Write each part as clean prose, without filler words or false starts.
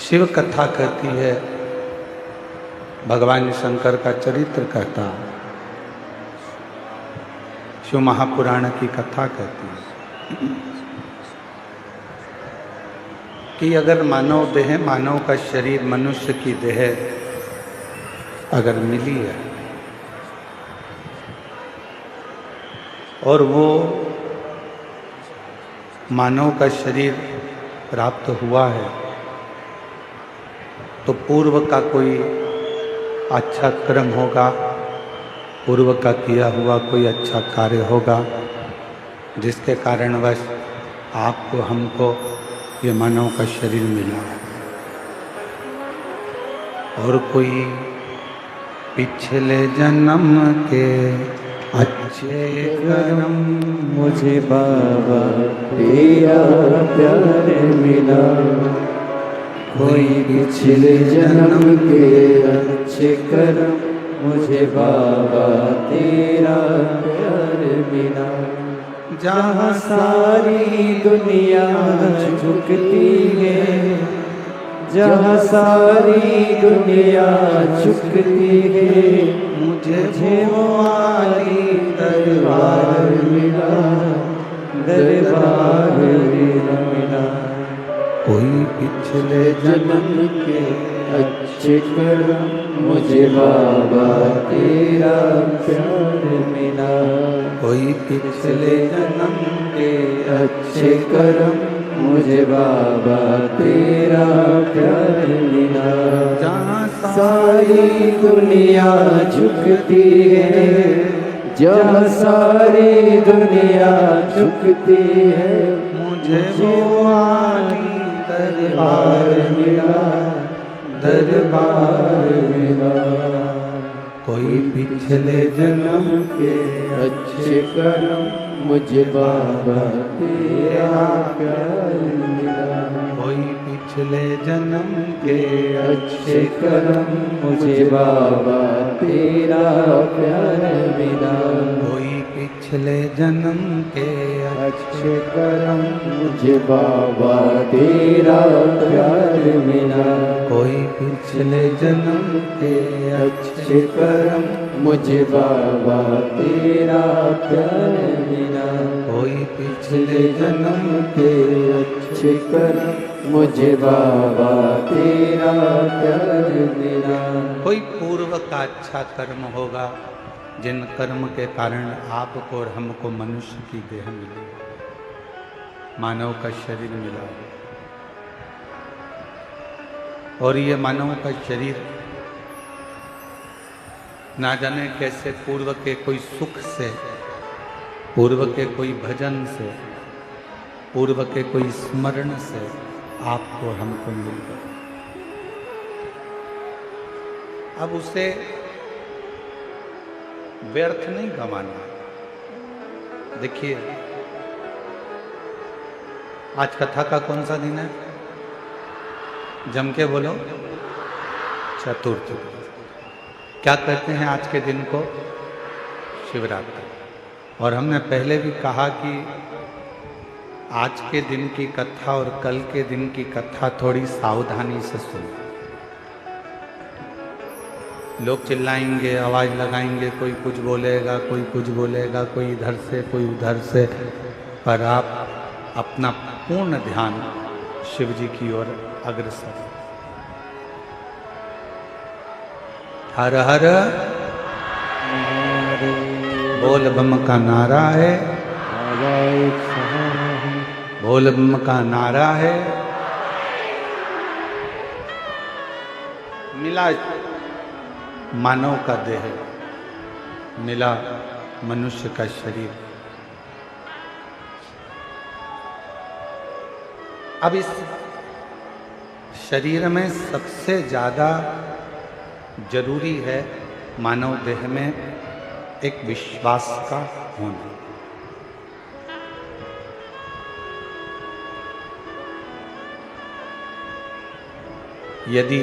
शिव कथा कहती है, भगवान शंकर का चरित्र कहता, शिव महापुराण की कथा कहती है कि अगर मानव देह, मानव का शरीर, मनुष्य की देह अगर मिली है और वो मानव का शरीर प्राप्त हुआ है तो पूर्व का कोई अच्छा कर्म होगा, पूर्व का किया हुआ कोई अच्छा कार्य होगा जिसके कारणवश आपको, हमको ये मानव का शरीर मिला। और कोई पिछले जन्म के अच्छे कर्म मुझे बाबा तेरा प्यार मिला। कोई पिछले जन्म के अच्छे कर्म मुझे बाबा तेरा प्यार मिला। जहाँ सारी दुनिया झुकती है, जहाँ सारी दुनिया झुकती है, मुझे वो वाली दरबार मिला, दरबार मिला। कोई पिछले जन्म के अच्छे कर्म मुझे बाबा तेरा प्यार मिला। कोई पिछले जन्म के अच्छे कर्म मुझे बाबा तेरा प्यार मिला। जहाँ सारी दुनिया झुकती है, जहाँ सारी दुनिया झुकती है, मुझे वो वाली दरबार मिला, दरबार मिला। कोई पिछले जन्म के अच्छे कर्म मुझे बाबा तेरा प्यार मिला। कोई पिछले जन्म के अच्छे कर्म मुझे बाबा तेरा प्यार मिला। कोई पिछले जन्म के अच्छे कर्म मुझे बाबा तेरा प्यार मिला। कोई पिछले जन्म के अच्छे कर्म मुझे बाबा तेरा प्यार मिला। कोई पिछले जन्म के अच्छे कर्म मुझे बाबा तेरा प्यार मिला। कोई पूर्व का अच्छा कर्म होगा जिन कर्म के कारण आपको और हमको मनुष्य की देह मिली, मानव का शरीर मिला। और ये मानव का शरीर ना जाने कैसे पूर्व के कोई सुख से, पूर्व के कोई भजन से, पूर्व के कोई स्मरण से आपको हमको मिल गया। अब उसे व्यर्थ नहीं गंवाना। देखिए, आज कथा का कौन सा दिन है? जम के बोलो। चतुर्थी। क्या कहते हैं आज के दिन को? शिवरात्रि। और हमने पहले भी कहा कि आज के दिन की कथा और कल के दिन की कथा थोड़ी सावधानी से सुनो। लोग चिल्लाएंगे, आवाज लगाएंगे, कोई कुछ बोलेगा, कोई कुछ बोलेगा, कोई इधर से कोई उधर से, पर आप अपना पूर्ण ध्यान शिव जी की ओर अग्रसर। हर हर बोल बम का नारा है, बोल बम का नारा है। मिला मानव का देह, मिला मनुष्य का शरीर। अब इस शरीर में सबसे ज़्यादा जरूरी है मानव देह में एक विश्वास का होना। यदि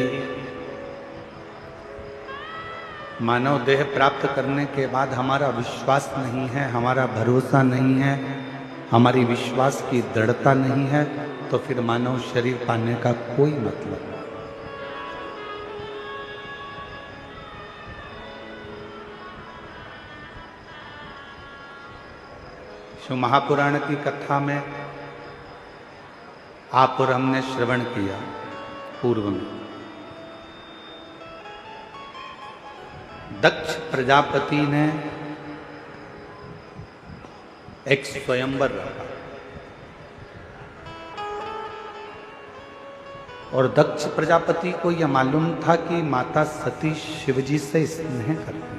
मानव देह प्राप्त करने के बाद हमारा विश्वास नहीं है, हमारा भरोसा नहीं है, हमारी विश्वास की दृढ़ता नहीं है, तो फिर मानव शरीर पाने का कोई मतलब नहीं। शिव महापुराण की कथा में आप और हमने श्रवण किया पूर्व में। दक्ष प्रजापति ने एक स्वयंवर रखा और दक्ष प्रजापति को यह मालूम था कि माता सती शिवजी से स्नेह करती है।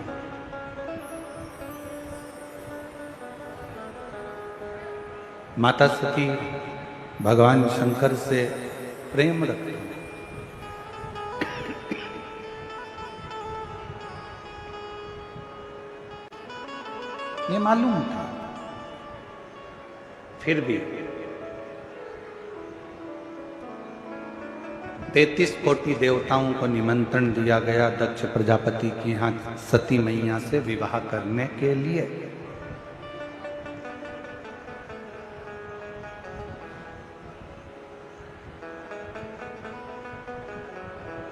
माता सती भगवान शंकर से प्रेम रखती है। ये मालूम था, फिर भी 33 कोटि देवताओं को निमंत्रण दिया गया दक्ष प्रजापति की यहाँ सती मैया से विवाह करने के लिए।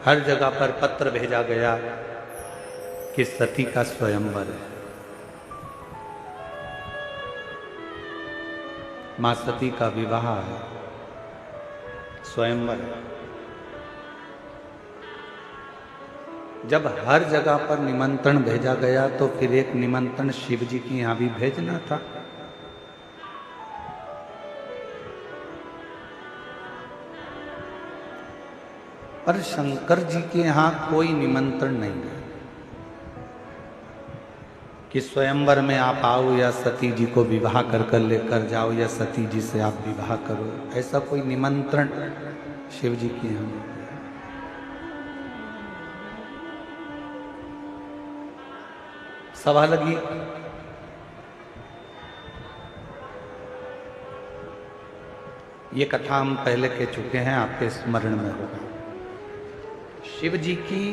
हर जगह पर पत्र भेजा गया कि सती का स्वयंवर है, मां सती का विवाह है, स्वयंवर है। जब हर जगह पर निमंत्रण भेजा गया तो फिर एक निमंत्रण शिव जी की यहां भी भेजना था। पर शंकर जी के यहां कोई निमंत्रण नहीं है कि स्वयंवर में आप आओ या सती जी को विवाह कर लेकर जाओ या सती जी से आप विवाह करो। ऐसा कोई निमंत्रण शिव जी के यहां नहीं। सभा लगी, ये कथा हम पहले कह चुके हैं, आपके स्मरण में होगा। शिव जी की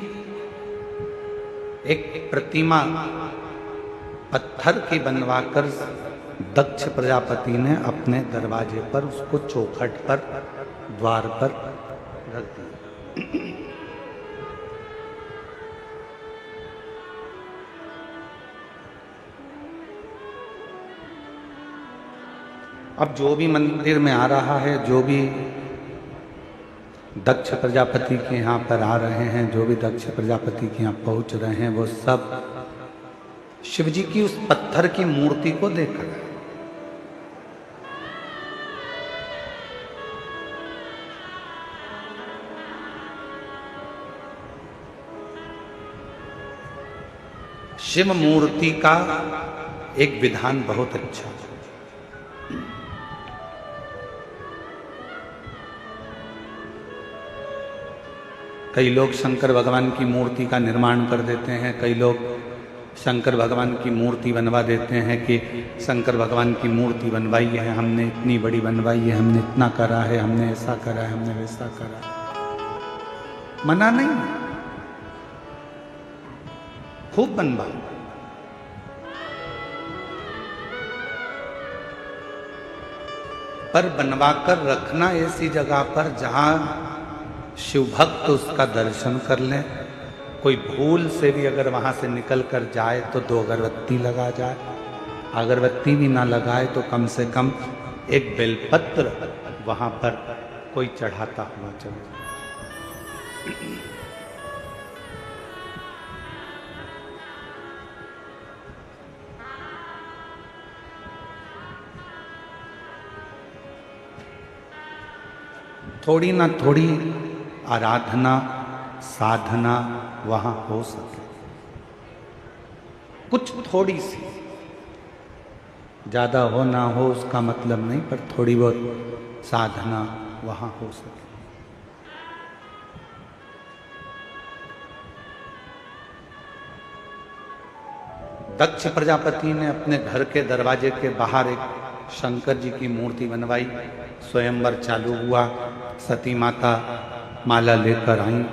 एक प्रतिमा पत्थर की बनवाकर दक्ष प्रजापति ने अपने दरवाजे पर, उसको चौखट पर, द्वार पर रख दिया। अब जो भी मंदिर में आ रहा है, जो भी दक्ष प्रजापति के यहाँ पर आ रहे हैं, जो भी दक्ष प्रजापति के यहाँ पहुंच रहे हैं, वो सब शिव जी की उस पत्थर की मूर्ति को देख रहे हैं। शिव मूर्ति का एक विधान बहुत अच्छा है। कई लोग शंकर भगवान की मूर्ति का निर्माण कर देते हैं, कई लोग शंकर भगवान की मूर्ति बनवा देते हैं कि शंकर भगवान की मूर्ति बनवाई है हमने, इतनी बड़ी बनवाई है हमने, इतना करा है हमने, ऐसा करा है हमने, वैसा करा है। मना नहीं, खूब बनवाओ, पर बनवाकर रखना ऐसी जगह पर जहां शिव भक्त उसका दर्शन कर लें। कोई भूल से भी अगर वहां से निकल कर जाए तो 2 अगरबत्ती लगा जाए, अगरबत्ती भी ना लगाए तो कम से कम एक बेलपत्र वहां पर कोई चढ़ाता हुआ चले। थोड़ी ना थोड़ी आराधना साधना वहां हो सके, कुछ थोड़ी सी, ज्यादा हो ना हो उसका मतलब नहीं, पर थोड़ी बहुत साधना वहां हो सके। दक्ष प्रजापति ने अपने घर के दरवाजे के बाहर एक शंकर जी की मूर्ति बनवाई, स्वयंवर चालू हुआ, सती माता माला लेकर आई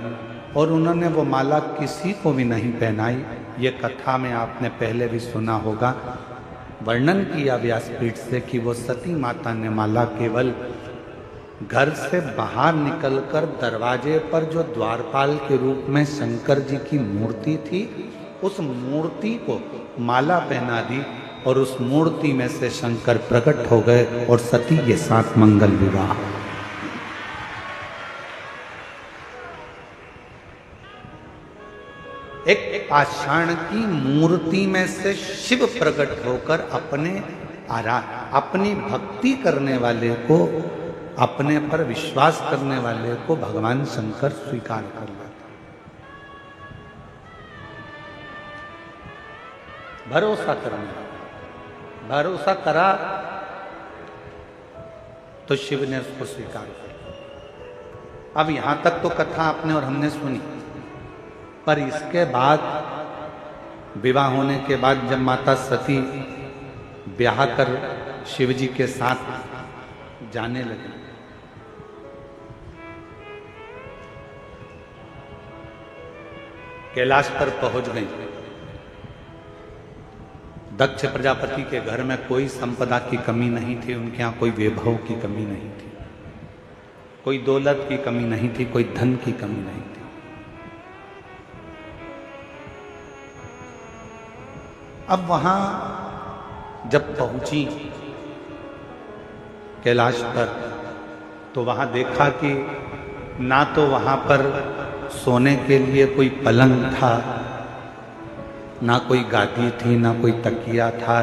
और उन्होंने वो माला किसी को भी नहीं पहनाई। ये कथा में आपने पहले भी सुना होगा, वर्णन किया व्यासपीठ से कि वो सती माता ने माला केवल घर से बाहर निकलकर दरवाजे पर जो द्वारपाल के रूप में शंकर जी की मूर्ति थी, उस मूर्ति को माला पहना दी और उस मूर्ति में से शंकर प्रकट हो गए और सती के साथ मंगल विवाह। एक पाषाण की मूर्ति में से शिव प्रकट होकर अपनी भक्ति करने वाले को, अपने पर विश्वास करने वाले को भगवान शंकर स्वीकार कर लेते। भरोसा करना, भरोसा करा तो शिव ने उसको स्वीकार किया। अब यहां तक तो कथा आपने और हमने सुनी, पर इसके बाद विवाह होने के बाद जब माता सती ब्याह कर शिव जी के साथ जाने लगी, कैलाश पर पहुंच गई। दक्ष प्रजापति के घर में कोई संपदा की कमी नहीं थी, उनके यहाँ कोई वैभव की कमी नहीं थी, कोई दौलत की कमी नहीं थी, कोई धन की कमी नहीं थी। अब वहां जब पहुंची कैलाश पर, तो वहां देखा कि ना तो वहां पर सोने के लिए कोई पलंग था, ना कोई गादी थी, ना कोई तकिया था,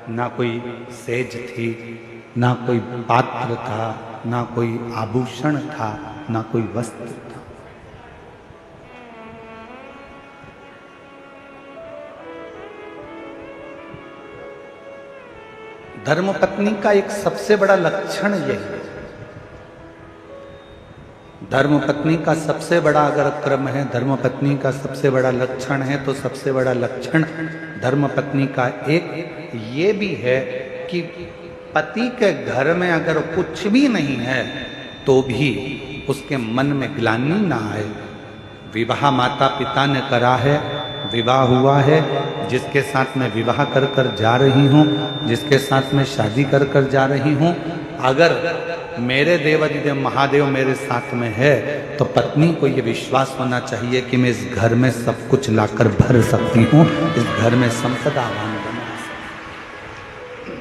ना कोई सेज थी, ना कोई पात्र था, ना कोई आभूषण था, ना कोई वस्त्र था। धर्मपत्नी का एक सबसे बड़ा लक्षण यही है। धर्मपत्नी का सबसे बड़ा अगर क्रम है, धर्मपत्नी का सबसे बड़ा लक्षण है, तो सबसे बड़ा लक्षण धर्मपत्नी का एक ये भी है कि पति के घर में अगर कुछ भी नहीं है तो भी उसके मन में ग्लानि ना आए। विवाह माता पिता ने करा है, विवाह हुआ है, जिसके साथ मैं विवाह कर कर जा रही हूँ, जिसके साथ मैं शादी कर कर जा रही हूँ, अगर मेरे देवाधिदेव महादेव मेरे साथ में है तो पत्नी को ये विश्वास होना चाहिए कि मैं इस घर में सब कुछ लाकर भर सकती हूँ, इस घर में संपदावान बना सकती हूँ।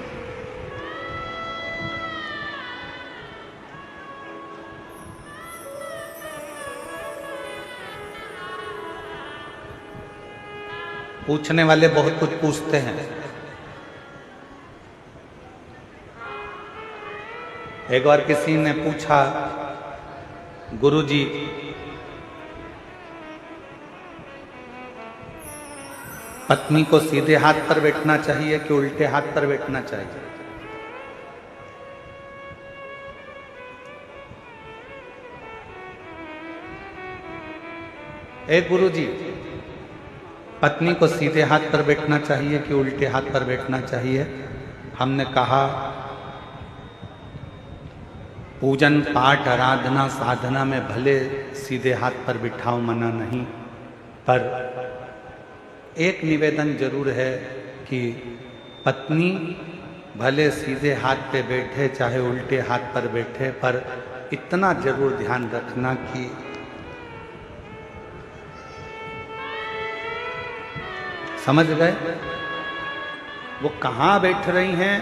पूछने वाले बहुत कुछ पूछते हैं। एक बार किसी ने पूछा, गुरुजी पत्नी को सीधे हाथ पर बैठना चाहिए कि उल्टे हाथ पर बैठना चाहिए? गुरुजी पत्नी को सीधे हाथ पर बैठना चाहिए कि उल्टे हाथ पर बैठना चाहिए? हमने कहा पूजन पाठ आराधना साधना में भले सीधे हाथ पर बिठाओ, मना नहीं, पर एक निवेदन जरूर है कि पत्नी भले सीधे हाथ पे बैठे चाहे उल्टे हाथ पर बैठे, पर इतना जरूर ध्यान रखना कि समझ गए वो कहाँ बैठ रही हैं।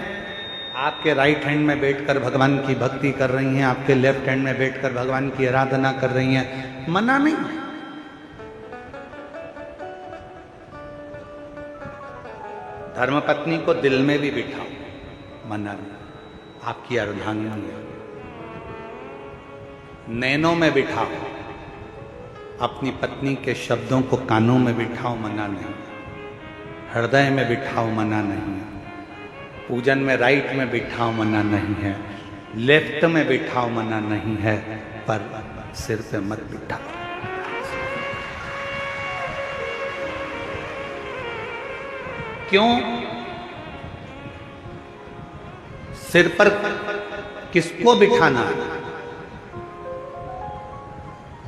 आपके राइट हैंड में बैठकर भगवान की भक्ति कर रही हैं, आपके लेफ्ट हैंड में बैठकर भगवान की आराधना कर रही हैं, मना नहीं। धर्मपत्नी को दिल में भी बिठाओ, मना नहीं, आपकी अर्धांगिनी है। नैनों में बिठाओ, अपनी पत्नी के शब्दों को कानों में बिठाओ, मना नहीं। हृदय में बिठाओ, मना नहीं। पूजन में राइट में बिठाओ, मना नहीं है। लेफ्ट में बिठाओ, मना नहीं है, पर सिर पे मत बिठाओ। क्यों? सिर पर किसको बिठाना?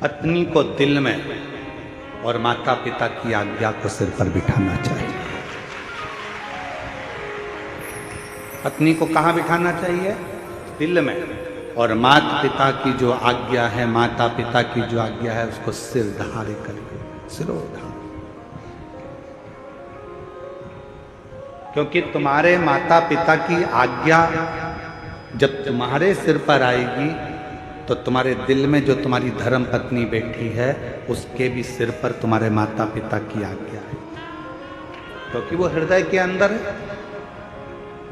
पत्नी को दिल में, और माता पिता की आज्ञा को सिर पर बिठाना चाहिए। पत्नी को कहाँ बिठाना चाहिए? दिल में, और माता पिता की जो आज्ञा है, माता पिता की जो आज्ञा है, उसको सिरधारी करके, सिरोधारी। क्योंकि तुम्हारे माता पिता की आज्ञा जब तुम्हारे सिर पर आएगी तो तुम्हारे दिल में जो तुम्हारी धर्म पत्नी बैठी है उसके भी सिर पर तुम्हारे माता पिता की आज्ञा है, क्योंकि वो हृदय के अंदर है,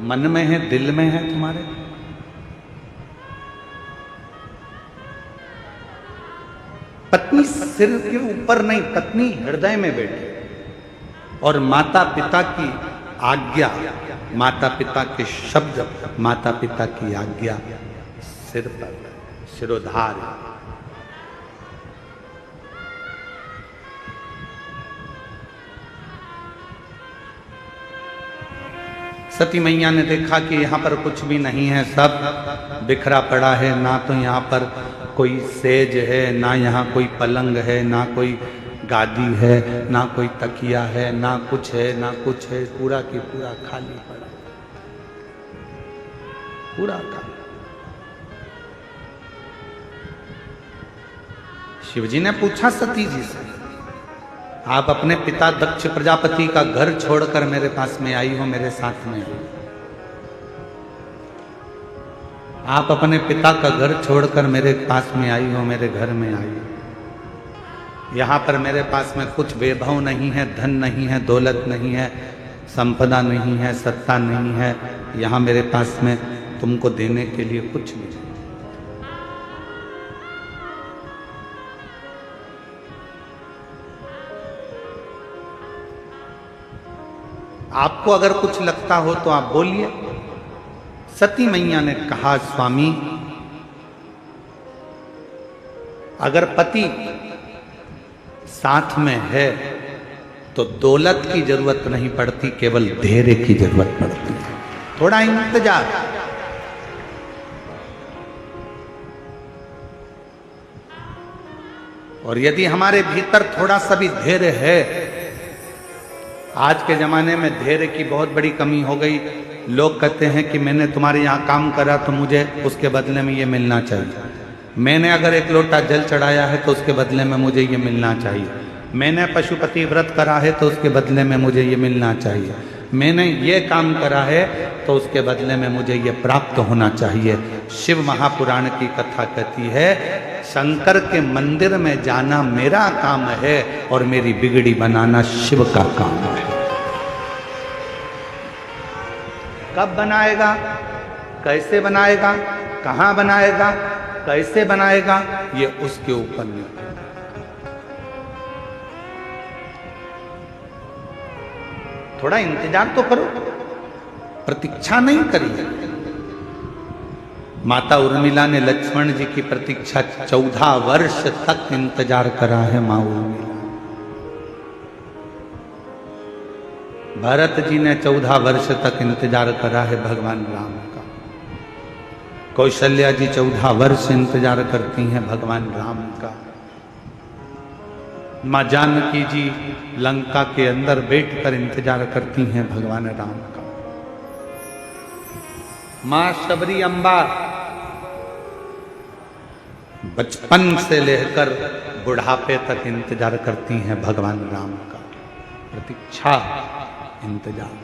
मन में है, दिल में है तुम्हारे। पत्नी सिर के ऊपर नहीं, पत्नी हृदय में बैठी, और माता पिता की आज्ञा, माता पिता के शब्द, माता पिता की आज्ञा सिर पर, शिरोधार। सती मैया ने देखा कि यहाँ पर कुछ भी नहीं है, सब बिखरा पड़ा है, ना तो यहाँ पर कोई सेज है, ना यहाँ कोई पलंग है, ना कोई गादी है, ना कोई तकिया है, ना कुछ है, ना कुछ है, पूरा की पूरा खाली पड़ा, पूरा खाली। शिवजी ने पूछा सती जी से, आप अपने पिता दक्ष प्रजापति का घर छोड़कर मेरे पास में आई हो, मेरे साथ में आई, आप अपने पिता का घर छोड़कर मेरे पास में आई हो, मेरे घर में आई हो। यहाँ पर मेरे पास में कुछ वैभव नहीं है, धन नहीं है, दौलत नहीं है, संपदा नहीं है, सत्ता नहीं है, यहाँ मेरे पास में तुमको देने के लिए कुछ नहीं है। आपको अगर कुछ लगता हो तो आप बोलिए। सती मैया ने कहा, स्वामी, अगर पति साथ में है तो दौलत की जरूरत नहीं पड़ती, केवल धैर्य की जरूरत पड़ती है, थोड़ा इंतजार। और यदि हमारे भीतर थोड़ा सा भी धैर्य है, आज के ज़माने में धैर्य की बहुत बड़ी कमी हो गई। लोग कहते हैं कि मैंने तुम्हारे यहाँ काम करा तो मुझे उसके बदले में ये मिलना चाहिए, मैंने अगर एक लोटा जल चढ़ाया है तो उसके बदले में मुझे ये मिलना चाहिए, मैंने पशुपति व्रत करा है तो उसके बदले में मुझे ये मिलना चाहिए, मैंने ये काम करा है तो उसके बदले में मुझे ये प्राप्त होना चाहिए। शिव महापुराण की कथा कहती है, शंकर के मंदिर में जाना मेरा काम है और मेरी बिगड़ी बनाना शिव का काम है। कब बनाएगा, कैसे बनाएगा, कहां बनाएगा, कैसे बनाएगा, ये उसके ऊपर निर्भर है। थोड़ा इंतजार तो करो, प्रतीक्षा नहीं करिए। माता उर्मिला ने लक्ष्मण जी की प्रतीक्षा 14 वर्ष तक इंतजार करा है। मां उर्मिला, भरत जी ने 14 वर्ष तक इंतजार करा है भगवान राम का। कौशल्या जी 14 वर्ष इंतजार करती हैं भगवान राम का। मां जानकी जी लंका के अंदर बैठकर इंतजार करती हैं भगवान राम का। मां शबरी अम्बा बचपन से लेकर बुढ़ापे तक इंतजार करती हैं भगवान राम का। प्रतीक्षा, इंतजार।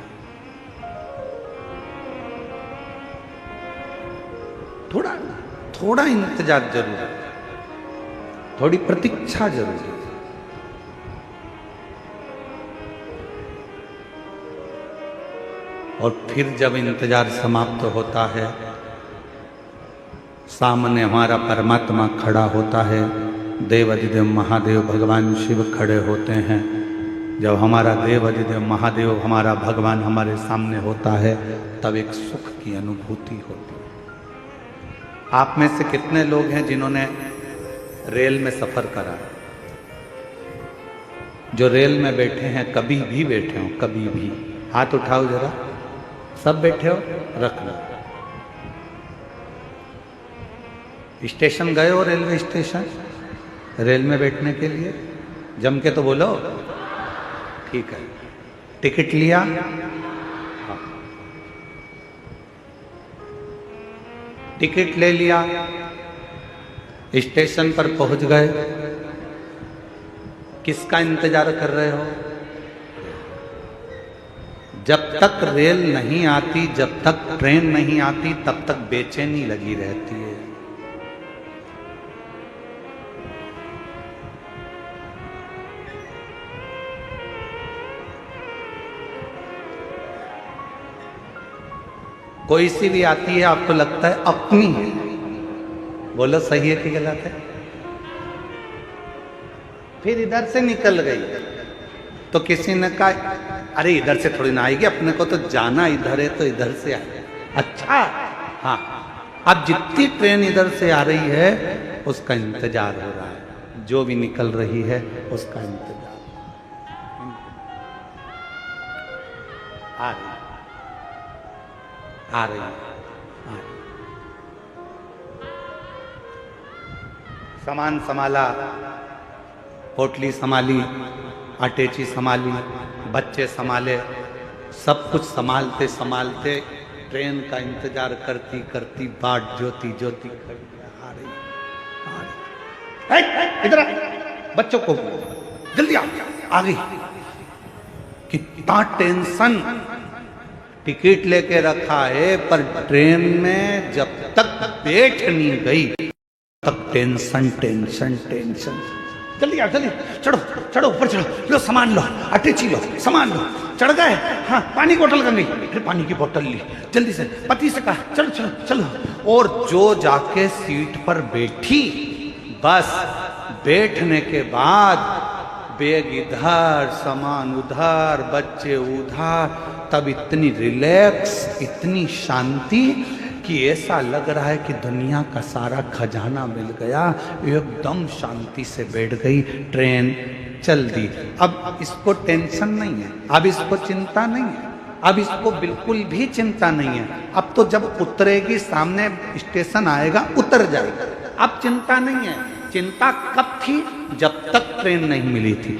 थोड़ा इंतजार जरूर है, थोड़ी प्रतीक्षा जरूर है। और फिर जब इंतजार समाप्त होता है, सामने हमारा परमात्मा खड़ा होता है, देवाधिदेव महादेव भगवान शिव खड़े होते हैं। जब हमारा देवाधिदेव महादेव, हमारा भगवान हमारे सामने होता है, तब एक सुख की अनुभूति होती है। आप में से कितने लोग हैं जिन्होंने रेल में सफर करा? जो रेल में बैठे हैं, कभी भी बैठे हो, कभी भी, हाथ उठाओ जरा। सब बैठे हो, रख लो। स्टेशन गए हो, रेलवे स्टेशन, रेल में बैठने के लिए? जम के तो बोलो। ठीक है, टिकट लिया? हाँ। टिकट ले लिया, स्टेशन पर पहुंच गए, किसका इंतजार कर रहे हो? जब तक रेल नहीं आती, जब तक ट्रेन नहीं आती, तब तक बेचैनी लगी रहती है। कोई सी भी आती है, आपको लगता है अपनी है। बोलो सही है कि गलत है? फिर इधर से निकल गई तो किसी ने कहा अरे इधर से थोड़ी ना आएगी, अपने को तो जाना इधर है, तो इधर से आए। अच्छा, हाँ, अब जितनी ट्रेन इधर से आ रही है उसका इंतजार हो रहा है, जो भी निकल रही है उसका इंतजार आ रही आ रही आ रही। सामान संभाला, पोटली संभाली, अटैची संभाली, बच्चे संभाले, सब कुछ संभालते संभालते ट्रेन का इंतजार करती करती बाट जोती जोती आ रही आ रही। इधर बच्चों को जल्दी आ गई। कितना टेंशन, टिकट लेके रखा है पर ट्रेन में जब तक बैठ नहीं गई तब टेंशन टेंशन टेंशन। जल्दी आओ, जल्दी चढ़ो चढ़ो, ऊपर चढ़ो, लो सामान लो, अटैची लो, सामान लो। चढ़ गए, हाँ, पानी की बोतल करनी, फिर पानी की बोतल ली, जल्दी से पति से कहा चलो चलो चलो। और जो जाके सीट पर बैठी, बस बैठने के बाद बैग इधर, सामान उधर, बच्चे उधर, तब इतनी रिलैक्स, इतनी शांति कि ऐसा लग रहा है कि दुनिया का सारा खजाना मिल गया। एकदम शांति से बैठ गई, ट्रेन चल दी। अब इसको टेंशन नहीं है, अब इसको चिंता नहीं है, अब इसको बिल्कुल भी चिंता नहीं है। अब तो जब उतरेगी, सामने स्टेशन आएगा, उतर जाएगी, अब चिंता नहीं है। चिंता कब थी? जब तक ट्रेन नहीं मिली थी।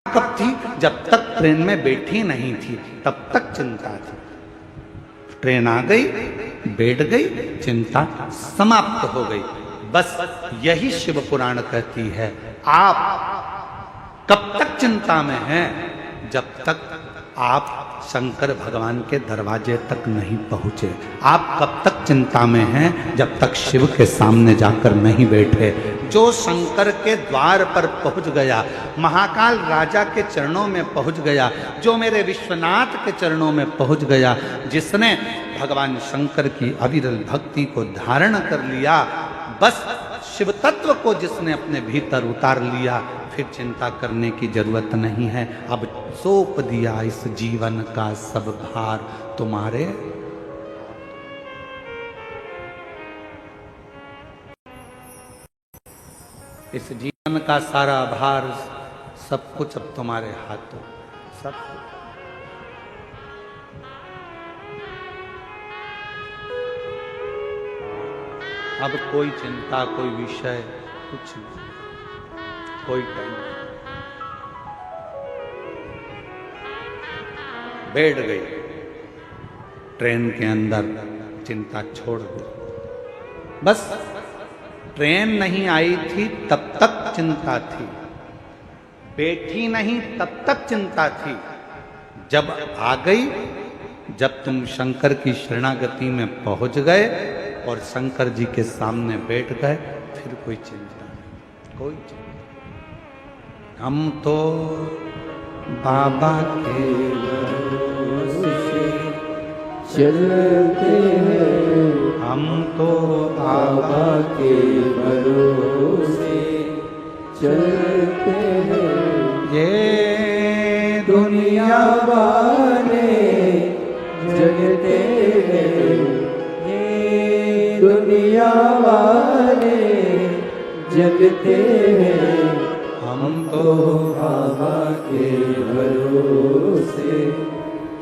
कब थी? जब तक ट्रेन में बैठी नहीं थी, तब तक चिंता थी। ट्रेन आ गई, बैठ गई, चिंता समाप्त हो गई। बस यही शिव पुराण कहती है। आप कब तक चिंता में हैं? जब तक आप शंकर भगवान के दरवाजे तक नहीं पहुंचे। आप कब तक चिंता में हैं? जब तक शिव के सामने जाकर नहीं बैठे। जो शंकर के द्वार पर पहुंच गया, महाकाल राजा के चरणों में पहुंच गया, जो मेरे विश्वनाथ के चरणों में पहुंच गया, जिसने भगवान शंकर की अविरल भक्ति को धारण कर लिया, बस शिव तत्व को जिसने अपने भीतर उतार लिया, फिर चिंता करने की जरूरत नहीं है। अब सौंप दिया इस जीवन का सब भार तुम्हारे। इस जीवन का सारा भार, सब कुछ अब तुम्हारे हाथों, सब कुछ। अब कोई चिंता, कोई विषय, कुछ नहीं, कोई टेंशन। बैठ गई ट्रेन के अंदर, चिंता छोड़ दी। बस ट्रेन नहीं आई थी तब तक चिंता थी, बैठी नहीं तब तक चिंता थी। जब आ गई, जब तुम शंकर की शरणागति में पहुंच गए और शंकर जी के सामने बैठ गए, फिर कोई चिंता नहीं, कोई चिंता। हम तो बाबा के भरोसे चलते हैं, हम तो बाबा के भरोसे चलते हैं। ये दुनिया वाले जगते हैं, ये दुनिया वाले जगते हैं। हम तो बाबा के भरोसे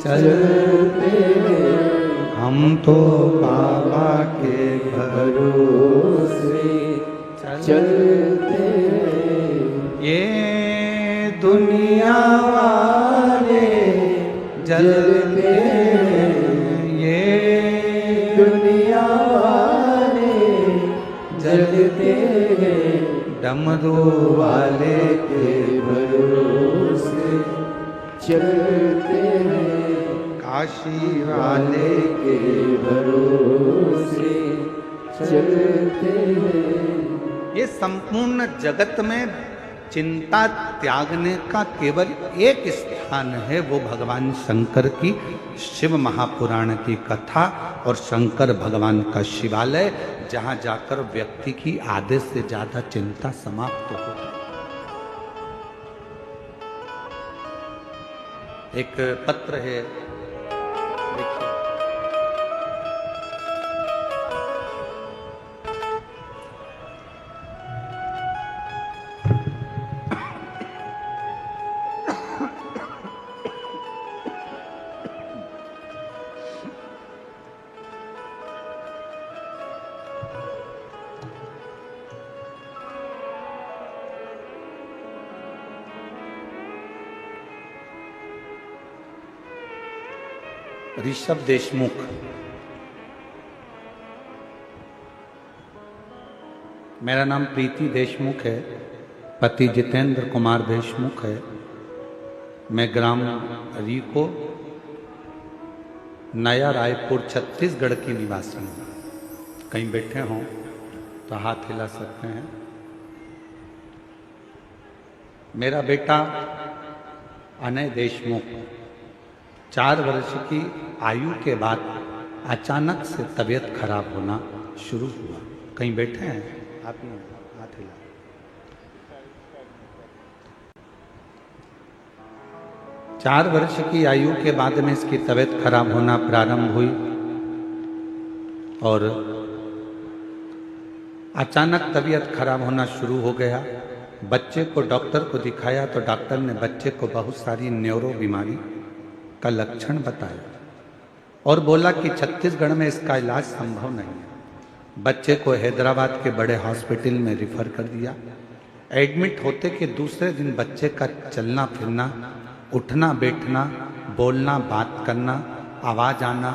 चलते हैं, हम तो बाबा के भरोसे चलते हैं। ये दुनिया वाले जलते हैं, ये दुनिया वाले जलते हैं। डमरू वाले के भरोसे चलते हैं। काशी वाले के भरोसे चलते हैं। ये संपूर्ण जगत में चिंता त्यागने का केवल एक स्थान है, वो भगवान शंकर की शिव महापुराण की कथा और शंकर भगवान का शिवालय, जहां जाकर व्यक्ति की आधे से ज्यादा चिंता समाप्त हो जाए। एक पत्र है, देखिए, ऋषभ देशमुख, मेरा नाम प्रीति देशमुख है, पति जितेंद्र कुमार देशमुख है। मैं ग्राम रीको, नया रायपुर, छत्तीसगढ़ की निवासी हूँ। कहीं बैठे हों तो हाथ हिला सकते हैं। मेरा बेटा अनय देशमुख 4 वर्ष की आयु के बाद अचानक से तबीयत खराब होना शुरू हुआ। कहीं बैठे हैं आप ही, हाथ हिला। चार वर्ष की आयु के बाद में इसकी तबीयत खराब होना प्रारंभ हुई और अचानक तबीयत खराब होना शुरू हो गया। बच्चे को डॉक्टर को दिखाया तो डॉक्टर ने बच्चे को बहुत सारी न्यूरो बीमारी का लक्षण बताया और बोला कि छत्तीसगढ़ में इसका इलाज संभव नहीं है। बच्चे को हैदराबाद के बड़े हॉस्पिटल में रिफर कर दिया। एडमिट होते के दूसरे दिन बच्चे का चलना फिरना, उठना बैठना, बोलना बात करना, आवाज आना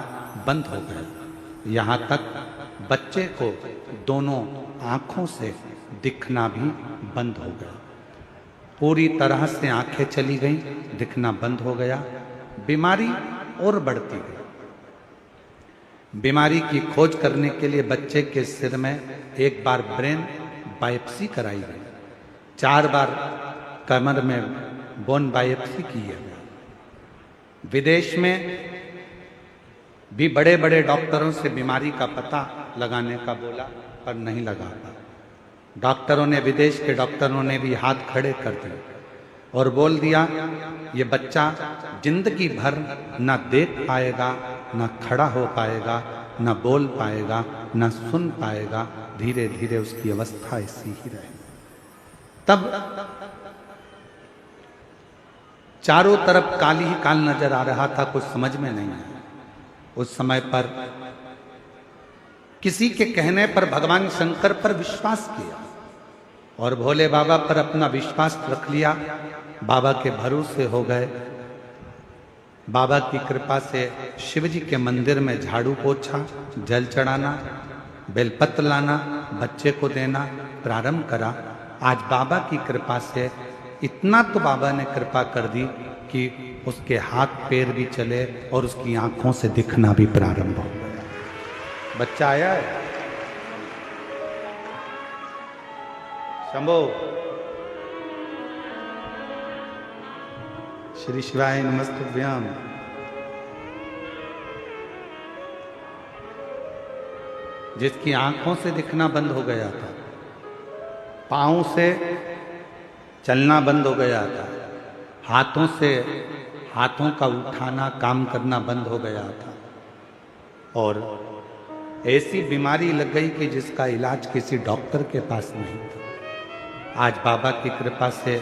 बंद हो गया। यहाँ तक बच्चे को दोनों आंखों से दिखना भी बंद हो गया। पूरी तरह से आंखें चली गई, दिखना बंद हो गया। बीमारी और बढ़ती गई। बीमारी की खोज करने के लिए बच्चे के सिर में एक बार ब्रेन बायोप्सी कराई गई, 4 बार कमर में बोन बायोप्सी की गई। विदेश में भी बड़े बड़े डॉक्टरों से बीमारी का पता लगाने का बोला, पर नहीं लगा पाया। डॉक्टरों ने, विदेश के डॉक्टरों ने भी हाथ खड़े कर दिए और बोल दिया ये बच्चा जिंदगी भर न देख पाएगा, न खड़ा हो पाएगा, न बोल पाएगा, न सुन पाएगा। धीरे धीरे उसकी अवस्था ऐसी ही रहेगी। तब चारों तरफ काली ही काल नजर आ रहा था, कुछ समझ में नहीं आया। उस समय पर किसी के कहने पर भगवान शंकर पर विश्वास किया और भोले बाबा पर अपना विश्वास रख लिया। बाबा के भरोसे हो गए। बाबा की कृपा से शिव जी के मंदिर में झाड़ू पोछा, जल चढ़ाना, बेलपत्र लाना, बच्चे को देना प्रारंभ करा। आज बाबा की कृपा से इतना तो बाबा ने कृपा कर दी कि उसके हाथ पैर भी चले और उसकी आंखों से दिखना भी प्रारंभ हो गया। बच्चा आया है। शंभो, श्री शिवाय नमस्तुभ्यम। जिसकी आंखों से दिखना बंद हो गया था, पांव से चलना बंद हो गया था, हाथों से हाथों का उठाना काम करना बंद हो गया था और ऐसी बीमारी लग गई कि जिसका इलाज किसी डॉक्टर के पास नहीं था। आज बाबा की कृपा से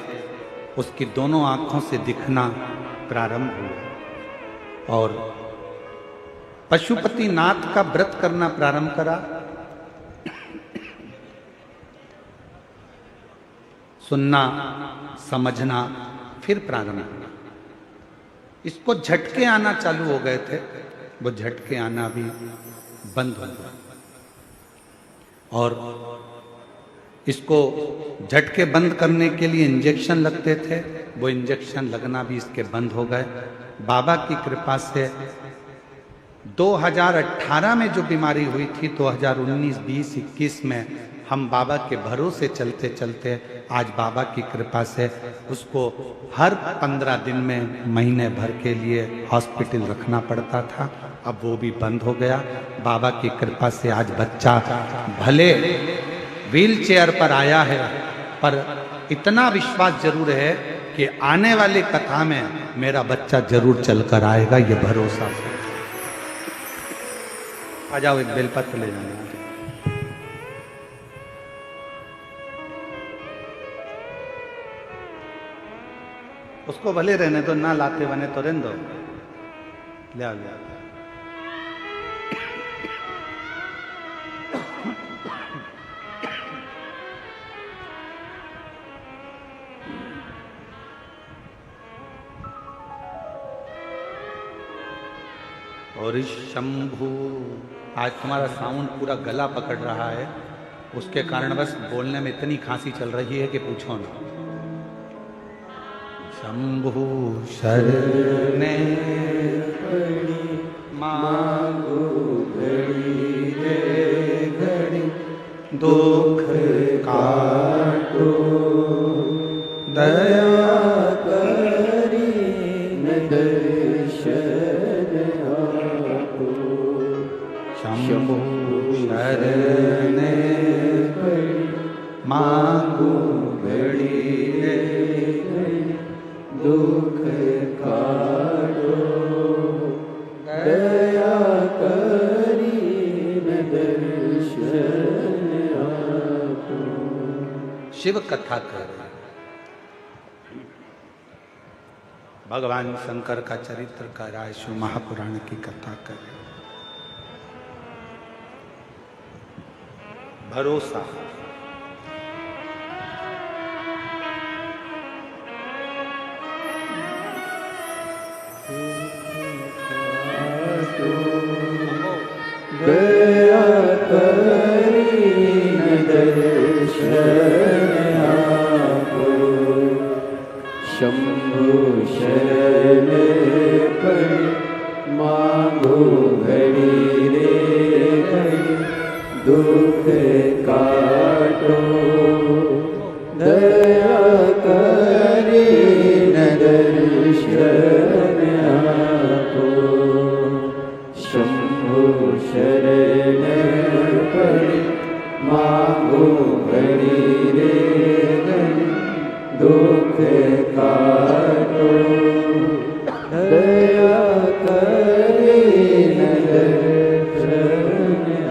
उसकी दोनों आंखों से दिखना प्रारंभ हुआ और पशुपति नाथ का व्रत करना प्रारंभ करा। सुनना, समझना फिर प्रारंभ हुआ। इसको झटके आना चालू हो गए थे, वो झटके आना भी बंद हो गया और इसको झटके बंद करने के लिए इंजेक्शन लगते थे, वो इंजेक्शन लगना भी इसके बंद हो गए। बाबा की कृपा से 2018 में जो बीमारी हुई थी, 2019, 20, 21 में हम बाबा के भरोसे चलते चलते आज बाबा की कृपा से उसको हर 15 दिन में महीने भर के लिए हॉस्पिटल रखना पड़ता था। अब वो भी बंद हो गया। बाबा की कृपा से आज बच्चा भले व्हील चेयर पर आया है, पर इतना विश्वास जरूर है कि आने वाली कथा में मेरा बच्चा जरूर चलकर आएगा, ये भरोसा। आ जाओ, एक बेलपत्र ले जाना। उसको भले रहने दो, ना लाते बने तो रहने दो। ले आओ, ले आओ। और शंभु, आज तुम्हारा साउंड पूरा गला पकड़ रहा है, उसके कारण बस बोलने में इतनी खांसी चल रही है कि पूछो ना। शंभु शरणे मांगो घड़ी रे घड़ी, दुख काटो दया करी न दर्शन आपो। शंभु शरणे मांगो घड़ी रे दुख काटो दया करी न दर्शन आपो। शिव कथा कर, भगवान शंकर का चरित्र का राय शिव महापुराण की कथा कर। भरोसा, दया करी न दर्शन आपो। शंभु शरण पड़ मांगो घड़ी रे घड़ी, दुख काटो दया करी न दर्शन आपो। शंभु शरण पड़ मांगो घड़ी रे घड़ी, दुख काटो दया करी न दर्शन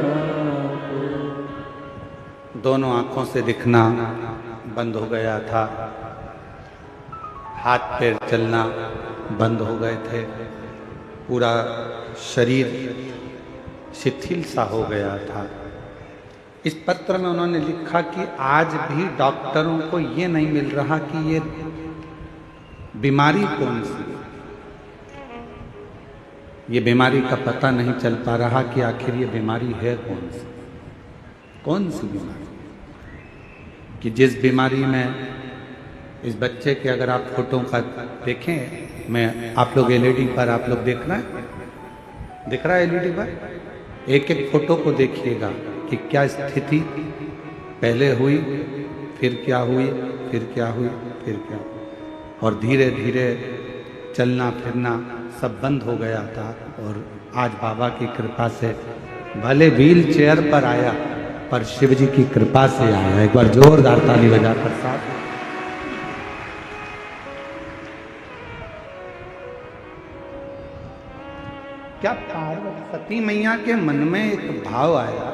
आपो। दोनों आंखों से दिखना बंद हो गया था, हाथ पैर चलना बंद हो गए थे, पूरा शरीर शिथिल सा हो गया था। इस पत्र में उन्होंने लिखा कि आज भी डॉक्टरों को ये नहीं मिल रहा कि ये बीमारी कौन सी है। ये बीमारी का पता नहीं चल पा रहा कि आखिर ये बीमारी है कौन सी बीमारी, कि जिस बीमारी में इस बच्चे के अगर आप फोटो का देखें, मैं आप लोग एलईडी पर आप लोग देख रहे हैं, दिख रहा है एलईडी पर, एक एक फोटो को देखिएगा कि क्या स्थिति पहले हुई, फिर क्या हुई, फिर क्या हुई, फिर क्या हुई, और धीरे धीरे चलना फिरना सब बंद हो गया था। और आज बाबा की कृपा से भले व्हील चेयर पर आया, पर शिव जी की कृपा से आया। एक बार जोरदार ताली बजाकर साथ। क्या पार्वती मैया के मन में एक भाव आया,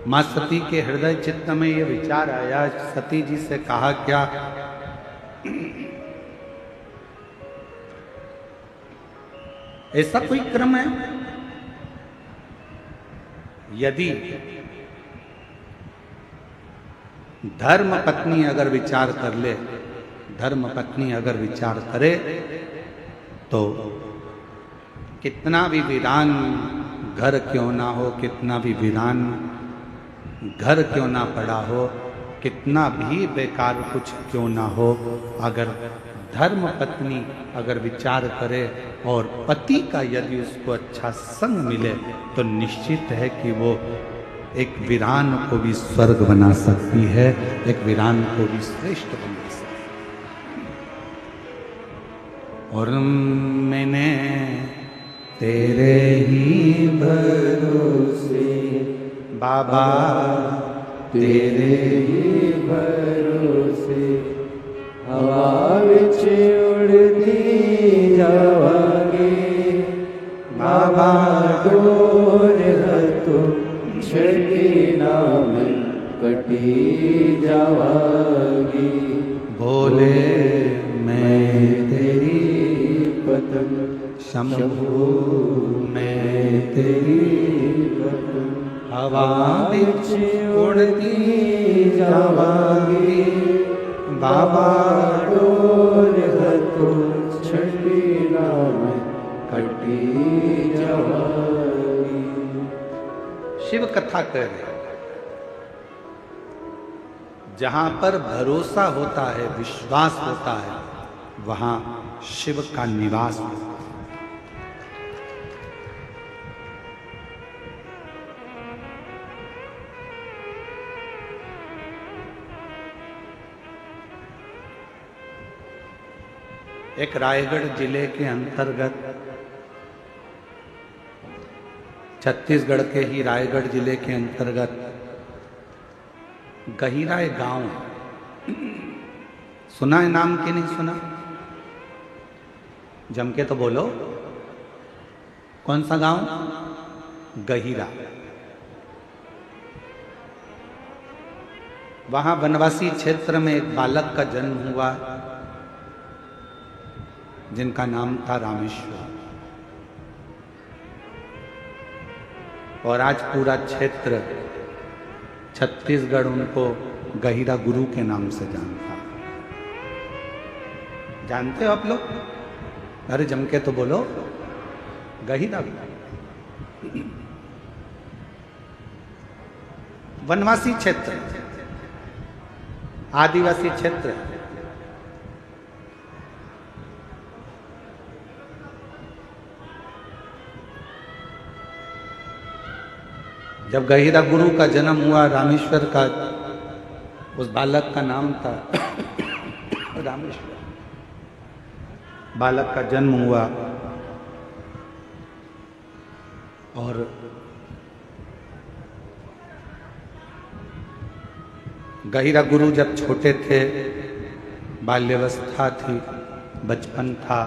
मां सती के हृदय चित्त में ये विचार आया, सती जी से कहा क्या, ऐसा कोई क्रम है, यदि धर्म पत्नी अगर विचार कर ले, धर्म पत्नी अगर विचार करे, तो कितना भी वीरान घर क्यों ना हो, कितना भी वीरान घर क्यों ना पड़ा हो, कितना भी बेकार कुछ क्यों ना हो, अगर धर्म पत्नी अगर विचार करे और पति का यदि उसको अच्छा संग मिले तो निश्चित है कि वो एक वीरान को भी स्वर्ग बना सकती है, एक वीरान को भी श्रेष्ठ बना सकती है। और मैंने तेरे ही भरोसे बाबा, तेरे ही भरोसे हवा विच उड़ती जावांगे बाबा, डोर हथों छड़ी नाम कटी जावांगी। बोले मैं तेरी पतंग शंभू, मैं तेरी पतंग हवा विच उड़ती जावांगी बाबा, डोर हथों छड़ी नाम कटी जावांगी। शिव कथा कर रहे, जहां पर भरोसा होता है, विश्वास होता है, वहां शिव का निवास होता है। एक रायगढ़ जिले के अंतर्गत, छत्तीसगढ़ के ही रायगढ़ जिले के अंतर्गत गहिरा एक गांव है। सुना है नाम कि नहीं सुना? जम के तो बोलो, कौन सा गांव? गहिरा। वहां वनवासी क्षेत्र में एक बालक का जन्म हुआ जिनका नाम था रामेश्वर। और आज पूरा क्षेत्र छत्तीसगढ़ उनको गहिरा गुरु के नाम से जानता है। जानते हो आप लोग? अरे जम के तो बोलो, गहिरा। वनवासी क्षेत्र, आदिवासी क्षेत्र। जब गहिरा गुरु का जन्म हुआ, रामेश्वर का, उस बालक का नाम था रामेश्वर। बालक का जन्म हुआ और गहिरा गुरु जब छोटे थे, बाल्यावस्था थी, बचपन था,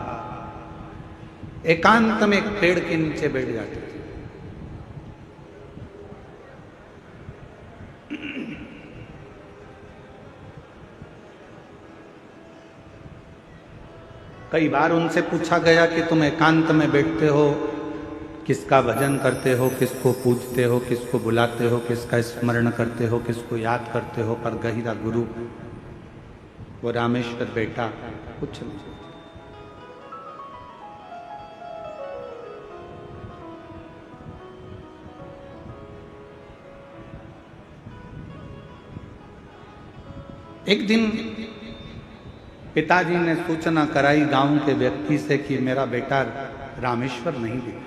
एकांत में एक पेड़ के नीचे बैठ जाते थे। कई बार उनसे पूछा गया कि तुम एकांत में बैठते हो, किसका भजन करते हो, किसको पूजते हो, किसको बुलाते हो, किसका स्मरण करते हो, किसको याद करते हो? पर गहिरा गुरु, वो रामेश्वर बेटा, कुछ नहीं। एक दिन पिताजी ने सूचना कराई गांव के व्यक्ति से कि मेरा बेटा रामेश्वर नहीं दिख रहा।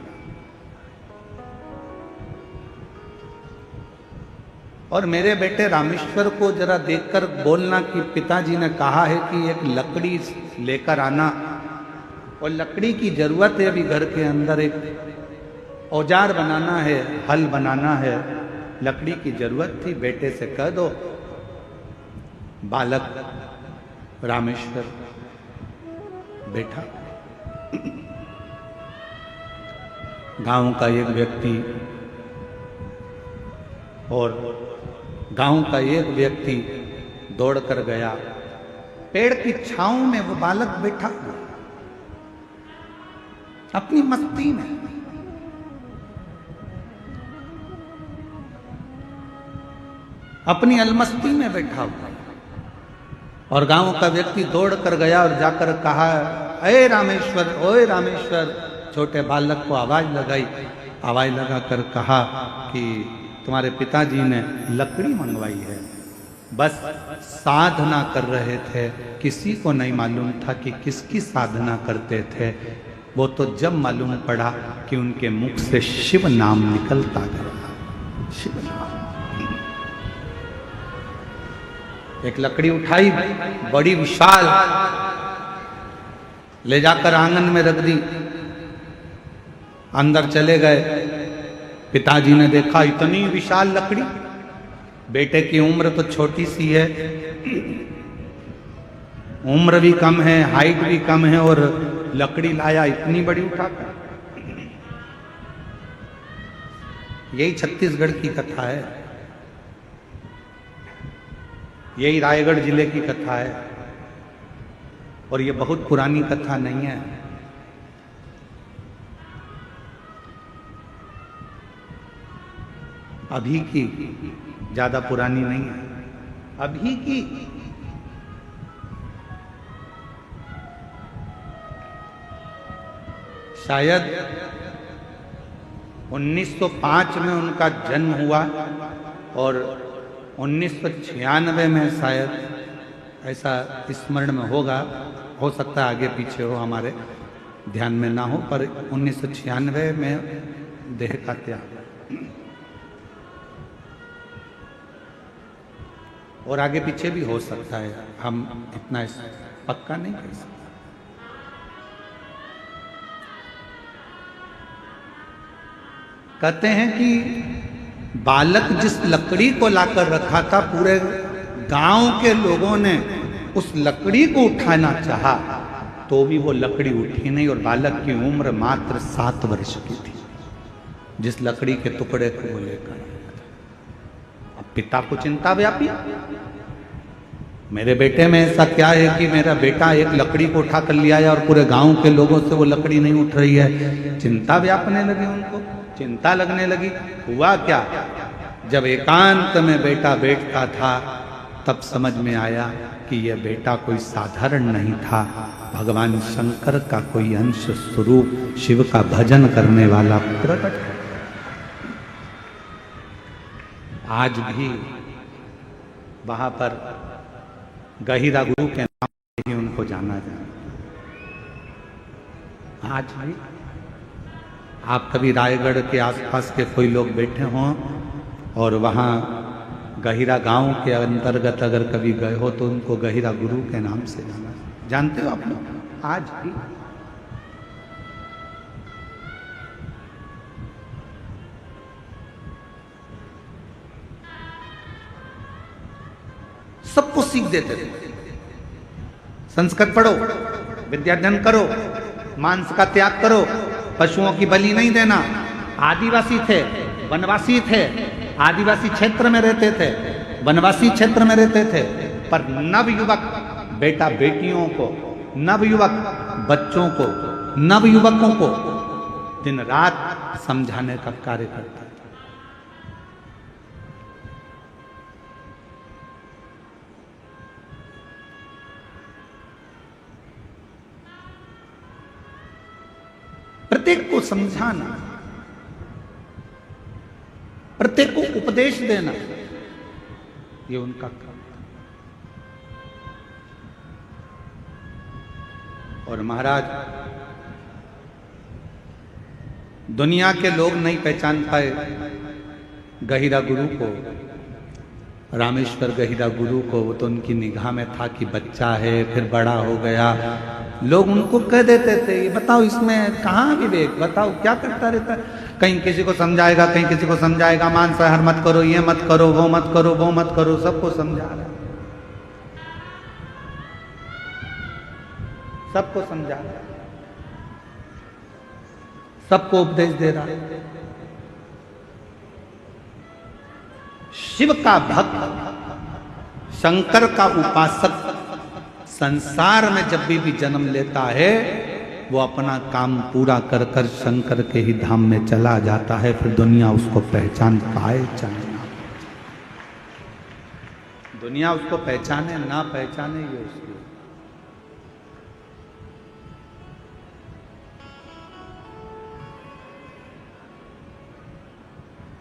और मेरे बेटे रामेश्वर को जरा देखकर बोलना कि पिताजी ने कहा है कि एक लकड़ी लेकर आना, और लकड़ी की जरूरत है अभी घर के अंदर, एक औजार बनाना है, हल बनाना है, लकड़ी की जरूरत थी, बेटे से कह दो। बालक रामेश्वर बैठा। गांव का एक व्यक्ति और गांव का एक व्यक्ति दौड़ कर गया। पेड़ की छांव में वो बालक बैठा हुआ अपनी मस्ती में। अपनी अलमस्ती में बैठा हुआ, और गांव का व्यक्ति दौड़ कर गया और जाकर कहा, अरे रामेश्वर, ओए रामेश्वर। छोटे बालक को आवाज लगाई, आवाज लगाकर कहा कि तुम्हारे पिताजी ने लकड़ी मंगवाई है, बस साधना कर रहे थे, किसी को नहीं मालूम था कि किसकी साधना करते थे। वो तो जब मालूम पड़ा कि उनके मुख से शिव नाम निकलता गया, शिव नाम। एक लकड़ी उठाई बड़ी विशाल, ले जाकर आंगन में रख दी, अंदर चले गए। पिताजी ने देखा इतनी विशाल लकड़ी, बेटे की उम्र तो छोटी सी है, उम्र भी कम है, हाइट भी कम है, और लकड़ी लाया इतनी बड़ी उठाकर। यही छत्तीसगढ़ की कथा है, यही रायगढ़ जिले की कथा है, और ये बहुत पुरानी कथा नहीं है। अभी की, ज्यादा पुरानी नहीं है, अभी की। शायद 1905 में उनका जन्म हुआ और 1996 में शायद, ऐसा स्मरण में होगा, हो सकता है आगे पीछे हो, हमारे ध्यान में ना हो, पर 1996 में देह का त्याग। और आगे पीछे भी हो सकता है, हम इतना पक्का नहीं कर सकते। कहते हैं कि बालक जिस लकड़ी को लाकर रखा था, पूरे गांव के लोगों ने उस लकड़ी को उठाना चाहा तो भी वो लकड़ी उठी नहीं, और बालक की उम्र मात्र 7 वर्ष की थी जिस लकड़ी के टुकड़े को वो लेकर। अब पिता को चिंता व्यापी, मेरे बेटे में ऐसा क्या है कि मेरा बेटा एक लकड़ी को उठा कर लिया है और पूरे गांव के लोगों से वो लकड़ी नहीं उठ रही है। चिंता व्यापने लगी उनको, चिंता लगने लगी। हुआ क्या, जब एकांत में बेटा बैठता था तब समझ में आया कि यह बेटा कोई साधारण नहीं था, भगवान शंकर का कोई अंश स्वरूप, शिव का भजन करने वाला प्रकट है। आज भी वहां पर गहिरा गुरु के नाम से ही उनको जाना जाए। आज भी आप कभी रायगढ़ के आसपास के कोई लोग बैठे हों और वहाँ गहिरा गांव के अंतर्गत अगर कभी गए हो तो उनको गहिरा गुरु के नाम से जाना, जानते हो आप लोग? आज भी सबको सीख देते थे, संस्कृत पढ़ो, विद्याध्ययन करो, मांस का त्याग करो, पशुओं की बलि नहीं देना। आदिवासी थे, वनवासी थे, आदिवासी क्षेत्र में रहते थे, वनवासी क्षेत्र में रहते थे, पर नवयुवक बेटा बेटियों को, नवयुवक बच्चों को, नवयुवकों को दिन रात समझाने का कार्य करता है। प्रत्येक को समझाना, प्रत्येक को उपदेश देना, ये उनका काम था। और महाराज, दुनिया के लोग नहीं पहचान पाए गहिरा गुरु को, रामेश्वर गहिरा गुरु को। वो तो उनकी निगाह में था कि बच्चा है, फिर बड़ा हो गया। लोग उनको कह देते थे, ये बताओ इसमें कहाँ विवेक, बताओ क्या करता रहता है। कहीं किसी को समझाएगा, कहीं किसी को समझाएगा, मांसाहार मत करो, ये मत करो, वो मत करो, वो मत करो, सबको समझा रहा है, सबको समझा रहा है, सबको उपदेश दे रहा है। शिव का भक्त, शंकर का उपासक संसार में जब भी जन्म लेता है वो अपना काम पूरा कर कर शंकर के ही धाम में चला जाता है। फिर दुनिया उसको पहचान पाए चाहे ना, दुनिया उसको पहचाने ना पहचाने, ये उसकी।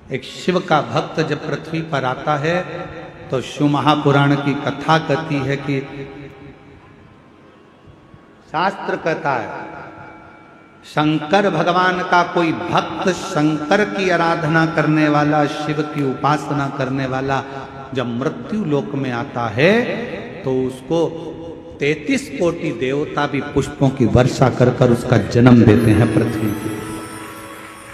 एक शिव का भक्त जब पृथ्वी पर आता है तो शिव महापुराण की कथा कहती है कि शास्त्र कहता है शंकर भगवान का कोई भक्त, शंकर की आराधना करने वाला, शिव की उपासना करने वाला जब मृत्यु लोक में आता है तो उसको 33 कोटि देवता भी पुष्पों की वर्षा कर कर उसका जन्म देते हैं पृथ्वी पे।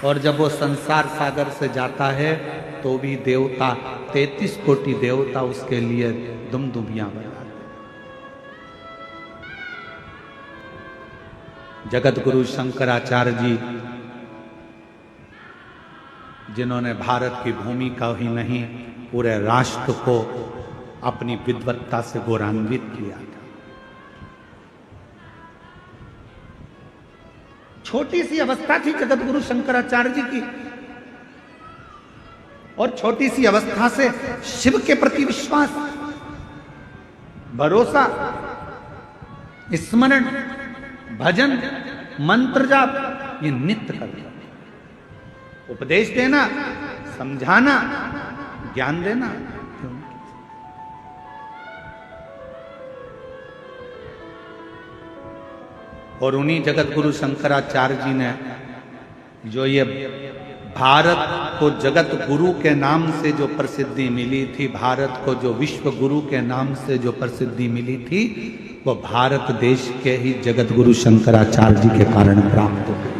और जब वो संसार सागर से जाता है तो भी देवता 33 कोटि देवता उसके लिए दुमदुमियां बजाते। जगत गुरु शंकराचार्य जी, जिन्होंने भारत की भूमि का ही नहीं पूरे राष्ट्र को अपनी विद्वत्ता से गौरवान्वित किया था। छोटी सी अवस्था थी जगत गुरु शंकराचार्य जी की, और छोटी सी अवस्था से शिव के प्रति विश्वास, भरोसा, स्मरण, भजन, मंत्र जाप ये नित्य करते। उपदेश देना, समझाना, ज्ञान देना। और उन्हीं जगत गुरु शंकराचार्य जी ने जो ये भारत को जगत गुरु के नाम से जो प्रसिद्धि मिली थी, भारत को जो विश्व गुरु के नाम से जो प्रसिद्धि मिली थी, वो भारत देश के ही जगत गुरु शंकराचार्य जी के कारण प्राप्त हुई।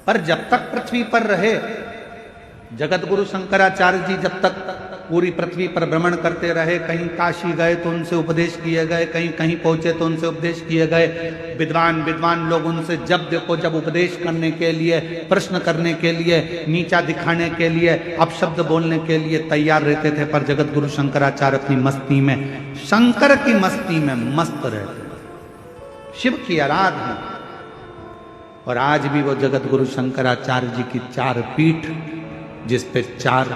पर जब तक पृथ्वी पर रहे जगत गुरु शंकराचार्य जी, जब तक पूरी पृथ्वी पर भ्रमण करते रहे, कहीं काशी गए तो उनसे उपदेश किए गए, कहीं कहीं पहुंचे तो उनसे उपदेश किए गए। विद्वान लोग उनसे जब देखो जब उपदेश करने के लिए, प्रश्न करने के लिए, नीचा दिखाने के लिए, अपशब्द बोलने के लिए तैयार रहते थे। पर जगत गुरु शंकराचार्य अपनी मस्ती में, शंकर की मस्ती में मस्त रहते, शिव की आराधना। और आज भी वो जगत गुरु शंकराचार्य जी की 4 पीठ, जिस पे 4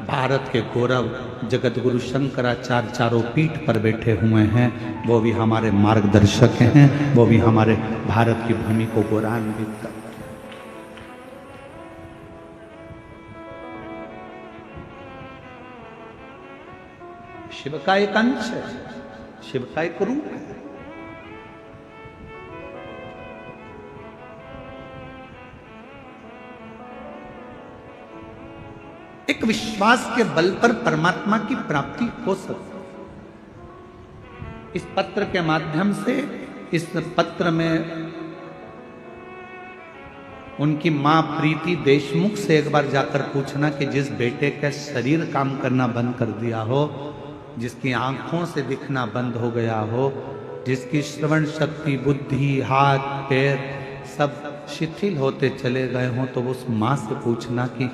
भारत के गौरव जगत गुरु शंकराचार्य चारों पीठ पर बैठे हुए हैं, वो भी हमारे मार्गदर्शक हैं, वो भी हमारे भारत की भूमि को गौरवान्वित करते हैं। शिव का एक अंश है, शिव का एक रूप है। एक विश्वास के बल पर परमात्मा की प्राप्ति हो सकती। इस पत्र के माध्यम से, इस पत्र में उनकी मां प्रीति देशमुख से एक बार जाकर पूछना कि जिस बेटे का शरीर काम करना बंद कर दिया हो, जिसकी आंखों से दिखना बंद हो गया हो, जिसकी श्रवण शक्ति, बुद्धि, हाथ पैर सब शिथिल होते चले गए हों, तो उस माँ से पूछना कि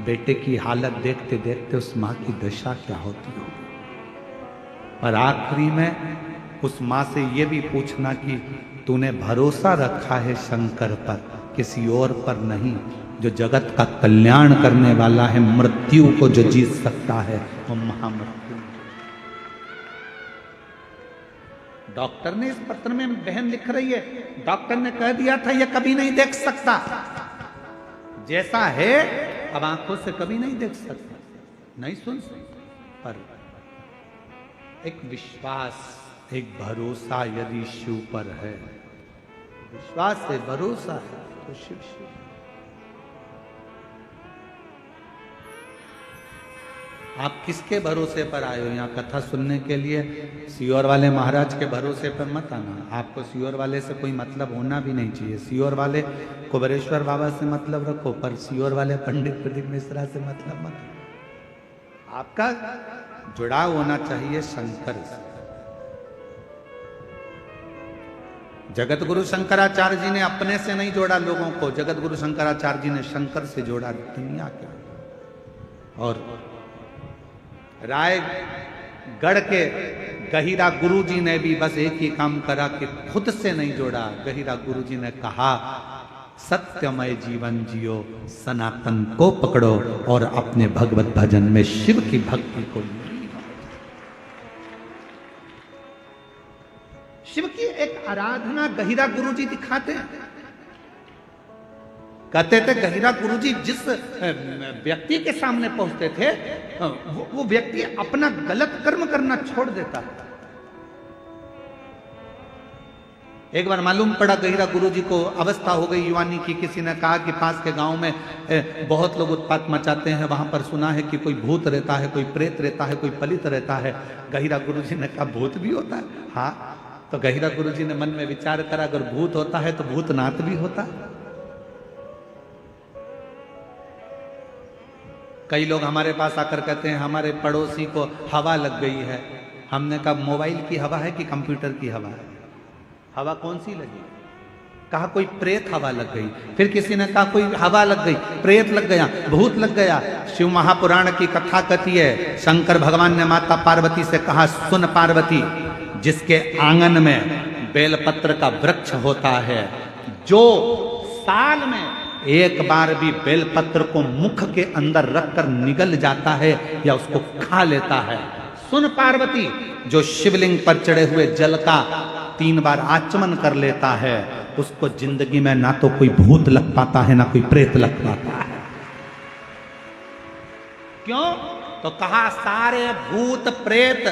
बेटे की हालत देखते देखते उस माँ की दशा क्या होती होगी। और आखिरी में उस माँ से ये भी पूछना कि तूने भरोसा रखा है शंकर पर, किसी और पर नहीं, जो जगत का कल्याण करने वाला है, मृत्यु को जो जीत सकता है, वो महामृत्यु। डॉक्टर ने इस पत्र में, बहन लिख रही है, डॉक्टर ने कह दिया था ये कभी नहीं देख सकता, जैसा है अब आंखों से कभी नहीं देख सकता, नहीं सुन सकता। पर एक विश्वास, एक भरोसा यदि शिव पर है, विश्वास है, भरोसा है, तो शिव शिव। आप किसके भरोसे पर आए हो यहाँ कथा सुनने के लिए? सियोर वाले महाराज के भरोसे पर मत आना। आपको सियोर वाले से कोई मतलब होना भी नहीं चाहिए। सियोर वाले कुबेरेश्वर बाबा से मतलब रखो, पर सियोर वाले पंडित प्रदीप मिश्रा से मतलब मत। आपका जुड़ाव होना चाहिए शंकर से। जगत गुरु शंकराचार्य जी ने अपने से नहीं जोड़ा लोगों को, जगत गुरु शंकराचार्य जी ने शंकर से जोड़ा दुनिया के। और रायगढ़ के गहिरा गुरु जी ने भी बस एक ही काम करा कि खुद से नहीं जोड़ा। गहिरा गुरु जी ने कहा सत्यमय जीवन जियो, सनातन को पकड़ो और अपने भगवत भजन में शिव की भक्ति को शिव की एक आराधना गहिरा गुरु जी दिखाते हैं। कहते थे गहिरा गुरुजी जिस व्यक्ति के सामने पहुंचते थे वो व्यक्ति अपना गलत कर्म करना छोड़ देता। एक बार मालूम पड़ा गहिरा गुरुजी को अवस्था हो गई युवानी की, किसी ने कहा कि पास के गांव में बहुत लोग उत्पात मचाते हैं, वहां पर सुना है कि कोई भूत रहता है, कोई प्रेत रहता है, कोई पलित रहता है। गहिरा गुरुजी ने कहा भूत भी होता है? हाँ। तो गहिरा गुरुजी ने मन में विचार करा अगर भूत होता है तो भूतनाथ भी होता है। कई लोग हमारे पास आकर कहते हैं हमारे पड़ोसी को हवा लग गई है। हमने कहा मोबाइल की हवा है कि कंप्यूटर की हवा है? हवा कौन सी लगी? कहा कोई प्रेत हवा लग गई। फिर किसी ने कहा कोई हवा लग गई, प्रेत लग गया, भूत लग गया। शिव महापुराण की कथा कहती है शंकर भगवान ने माता पार्वती से कहा सुन पार्वती, जिसके आंगन में बेलपत्र का वृक्ष होता है, जो साल में एक बार भी बेलपत्र को मुख के अंदर रखकर निगल जाता है या उसको खा लेता है, सुन पार्वती, जो शिवलिंग पर चढ़े हुए जल का 3 बार आचमन कर लेता है, उसको जिंदगी में ना तो कोई भूत लग पाता है ना कोई प्रेत लग पाता है। क्यों? तो कहा सारे भूत प्रेत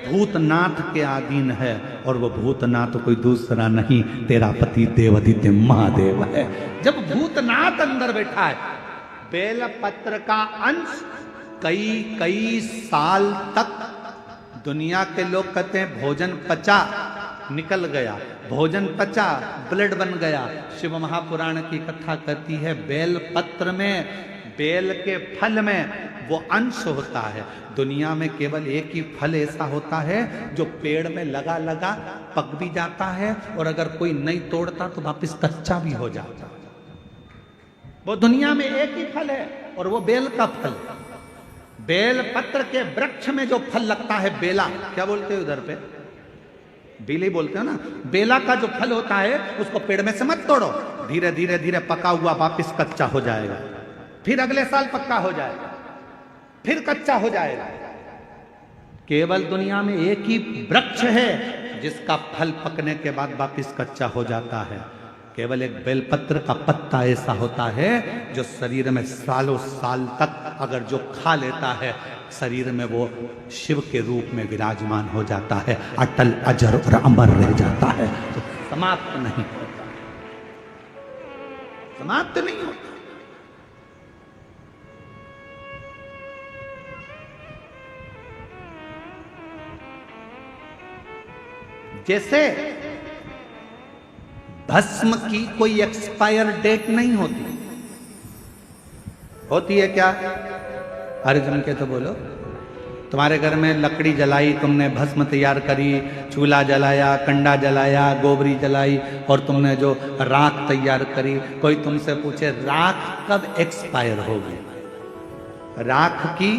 भूतनाथ के अधीन है, और वो भूतनाथ कोई दूसरा नहीं तेरा पति देवादित्य महादेव है। जब भूतनाथ अंदर बैठा है, बेलपत्र का अंश कई साल तक दुनिया के लोग कहते हैं भोजन पचा, निकल गया, भोजन पचा, ब्लड बन गया। शिव महापुराण की कथा कहती है बेल पत्र में, बेल के फल में वो अंश होता है। दुनिया में केवल एक ही फल ऐसा होता है जो पेड़ में लगा लगा पक भी जाता है, और अगर कोई नहीं तोड़ता तो वापस कच्चा भी हो जाता। वो दुनिया में एक ही फल है और वो बेल का फल। बेल पत्र के वृक्ष में जो फल लगता है बेला, क्या बोलते हो उधर पे? बेले बोलते हो ना। बेला का जो फल होता है उसको पेड़ में से मत तोड़ो, धीरे धीरे धीरे पका हुआ वापिस कच्चा हो जाएगा, फिर अगले साल पक्का हो जाएगा, फिर कच्चा हो जाएगा। केवल दुनिया में एक ही वृक्ष है जिसका फल पकने के बाद वापिस कच्चा हो जाता है। केवल एक बेलपत्र का पत्ता ऐसा होता है जो शरीर में सालों साल तक अगर जो खा लेता है, शरीर में वो शिव के रूप में विराजमान हो जाता है, अटल अजर और अमर रह जाता है, तो समाप्त नहीं होता, समाप्त नहीं होता। जैसे भस्म की कोई एक्सपायर डेट नहीं होती, होती है क्या? अर्जुन के तो बोलो। तुम्हारे घर में लकड़ी जलाई, तुमने भस्म तैयार करी, चूल्हा जलाया, कंडा जलाया, गोबरी जलाई, और तुमने जो राख तैयार करी, कोई तुमसे पूछे राख कब एक्सपायर होगी? राख की,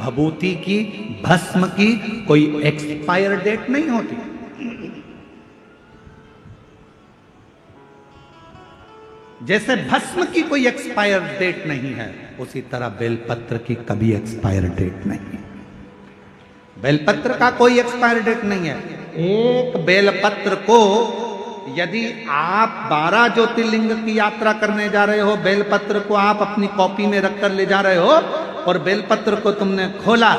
भभूति की, भस्म की कोई एक्सपायर डेट नहीं होती। जैसे भस्म की कोई एक्सपायर डेट नहीं है, उसी तरह बेलपत्र की कभी एक्सपायर डेट नहीं है। बेलपत्र का कोई एक्सपायर डेट नहीं है। एक बेलपत्र को यदि आप 12 ज्योतिर्लिंग की यात्रा करने जा रहे हो, बेलपत्र को आप अपनी कॉपी में रखकर ले जा रहे हो, और बेलपत्र को तुमने खोला,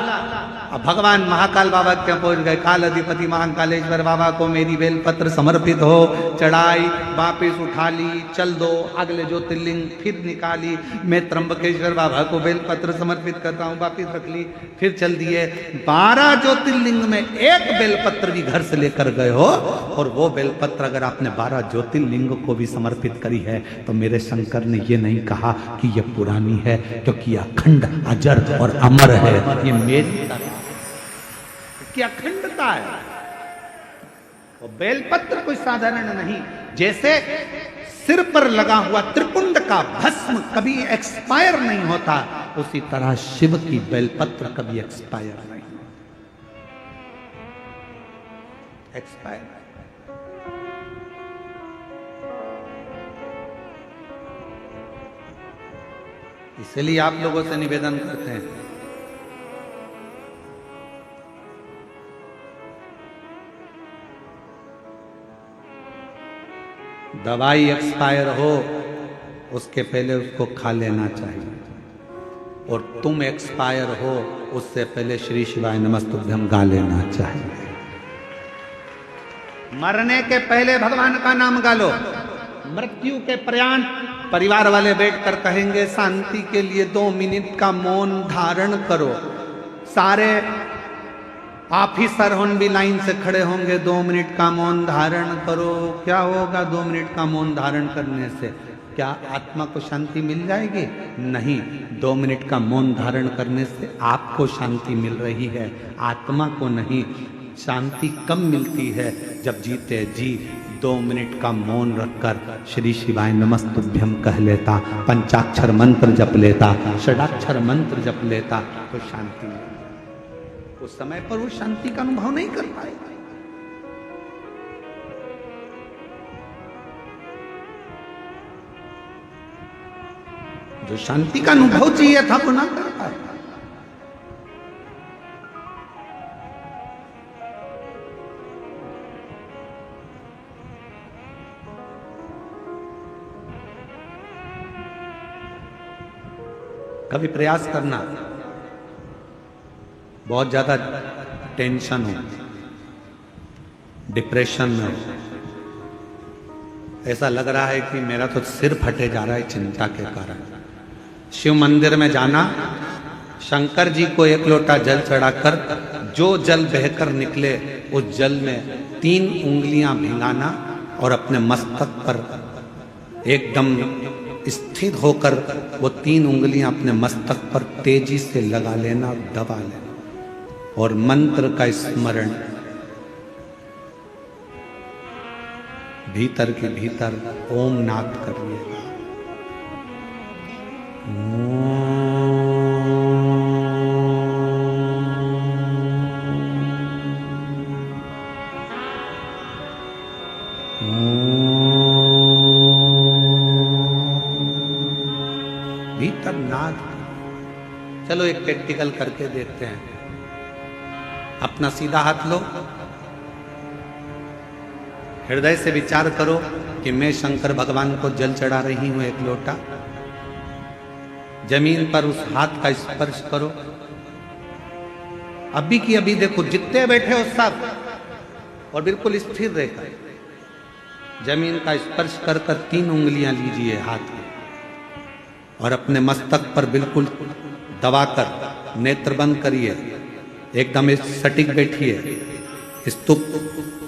अब भगवान महाकाल बाबा के पहुंच गए, काल अधिपति महाकालेश्वर बाबा को मेरी बेलपत्र समर्पित हो, चढ़ाई, वापिस उठा ली, चल दो, अगले ज्योतिर्लिंग फिर निकाली, मैं त्र्यंबकेश्वर बाबा को बेलपत्र समर्पित करता हूँ, वापिस रख ली, फिर चल दिए। 12 ज्योतिर्लिंग में एक बेलपत्र भी घर से लेकर गए हो, और वो बेलपत्र अगर आपने 12 ज्योतिर्लिंग को भी समर्पित करी है, तो मेरे शंकर ने ये नहीं कहा कि ये पुरानी है, क्योंकि अखंड अजर और अमर है। ये मेरी की अखंडता है। वो बेलपत्र कोई साधारण नहीं। जैसे सिर पर लगा हुआ त्रिपुंड का भस्म कभी एक्सपायर नहीं होता, उसी तरह शिव की बेलपत्र कभी एक्सपायर नहीं, एक्सपायर। इसलिए आप लोगों से निवेदन करते हैं, दवाई एक्सपायर हो उसके पहले उसको खा लेना चाहिए। और तुम एक्सपायर हो उससे पहले श्री शिवाय नमस्तुभ्यम गा लेना चाहिए। मरने के पहले भगवान का नाम गा लो। मृत्यु के पर्यंत परिवार वाले बैठकर कहेंगे शांति के लिए 2 मिनट का मौन धारण करो। सारे ऑफिसर होन भी लाइन से खड़े होंगे, 2 मिनट का मौन धारण करो। क्या होगा 2 मिनट का मौन धारण करने से? क्या आत्मा को शांति मिल जाएगी? नहीं, 2 मिनट का मौन धारण करने से आपको शांति मिल रही है, आत्मा को नहीं। शांति कब मिलती है? जब जीते जी 2 मिनट का मौन रखकर श्री शिवाय नमस्तुभ्यम कह लेता, पंचाक्षर मंत्र जप लेता, षडाक्षर मंत्र जप लेता, तो शांति मिलती। उस समय पर वो शांति का अनुभव नहीं कर पाएगा। जो शांति का अनुभव चाहिए था वो ना कर पाए। कभी प्रयास करना, बहुत ज्यादा टेंशन हो, डिप्रेशन में हो, ऐसा लग रहा है कि मेरा तो सिर फटे जा रहा है चिंता के कारण, शिव मंदिर में जाना, शंकर जी को 1 लोटा जल चढ़ाकर जो जल बहकर निकले उस जल में 3 उंगलियां भिंगाना और अपने मस्तक पर एकदम स्थिर होकर वो 3 उंगलियां अपने मस्तक पर तेजी से लगा लेना, दबा लेना और मंत्र का स्मरण भीतर के भीतर ओम नाद करिएगा। भीतर नाद। चलो एक प्रैक्टिकल करके देखते हैं। अपना सीधा हाथ लो, हृदय से विचार करो कि मैं शंकर भगवान को जल चढ़ा रही हूं 1 लोटा। जमीन पर उस हाथ का स्पर्श करो। अभी की अभी देखो, जितने बैठे हो सब, और बिल्कुल स्थिर रहकर जमीन का स्पर्श कर 3 उंगलियां लीजिए हाथ में और अपने मस्तक पर बिल्कुल दबाकर नेत्र बंद करिए, एकदम सटीक बैठिए स्तुप,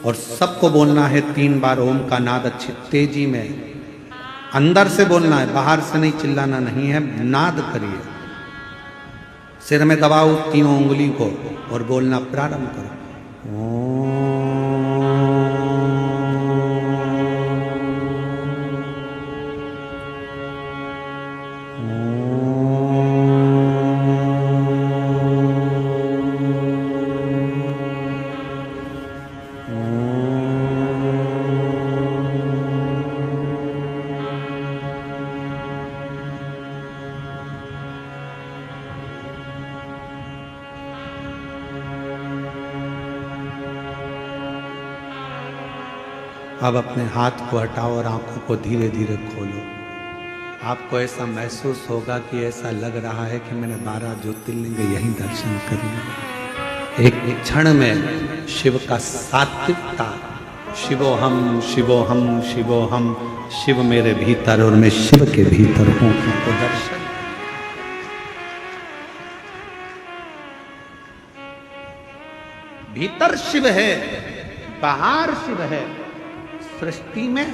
और सबको बोलना है 3 बार ओम का नाद अच्छी तेजी में, अंदर से बोलना है, बाहर से नहीं, चिल्लाना नहीं है, नाद करिए। सिर में दबाओ 3 उंगली को और बोलना प्रारंभ करो। अब अपने हाथ को हटाओ और आंखों को धीरे धीरे खोलो। आपको ऐसा महसूस होगा कि ऐसा लग रहा है कि मैंने 12 ज्योतिर्लिंग यहीं दर्शन कर लिए। एक क्षण में शिव का सात्विकता, शिवोहम शिवोहम शिवोहम, शिव मेरे भीतर और मैं शिव के भीतर हूं, तो दर्शन। भीतर शिव है, बाहर शिव है। सृष्टि में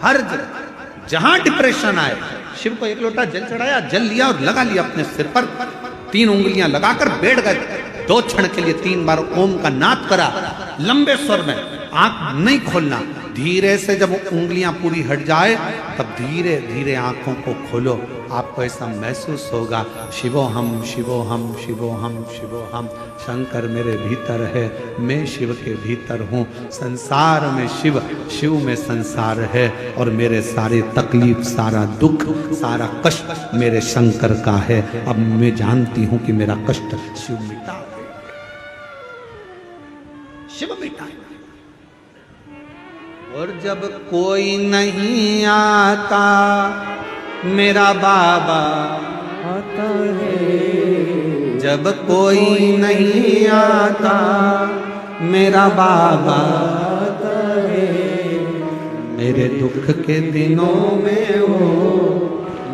हर जगह जहां डिप्रेशन आए, शिव को 1 लोटा जल चढ़ाया, जल लिया और लगा लिया अपने सिर पर, 3 उंगलियां लगाकर बैठ गए। 2 क्षण के लिए 3 बार ओम का नाद करा, लंबे स्वर में, आंख नहीं खोलना, धीरे से जब उंगलियां पूरी हट जाए तब धीरे धीरे आंखों को खोलो। आपको ऐसा महसूस होगा, शिवोहम शिवोहम शिवोहम शिवोहम, शंकर मेरे भीतर है, मैं शिव के भीतर हूँ, संसार में शिव, शिव में संसार है, और मेरे सारे तकलीफ, सारा दुख, सारा कष्ट मेरे शंकर का है। अब मैं जानती हूँ कि मेरा कष्ट शिव मिटा, शिव मिटा। और जब कोई नहीं आता मेरा बाबा आता है, जब कोई नहीं आता, मेरा बाबा आता है, मेरे दुख के दिनों में वो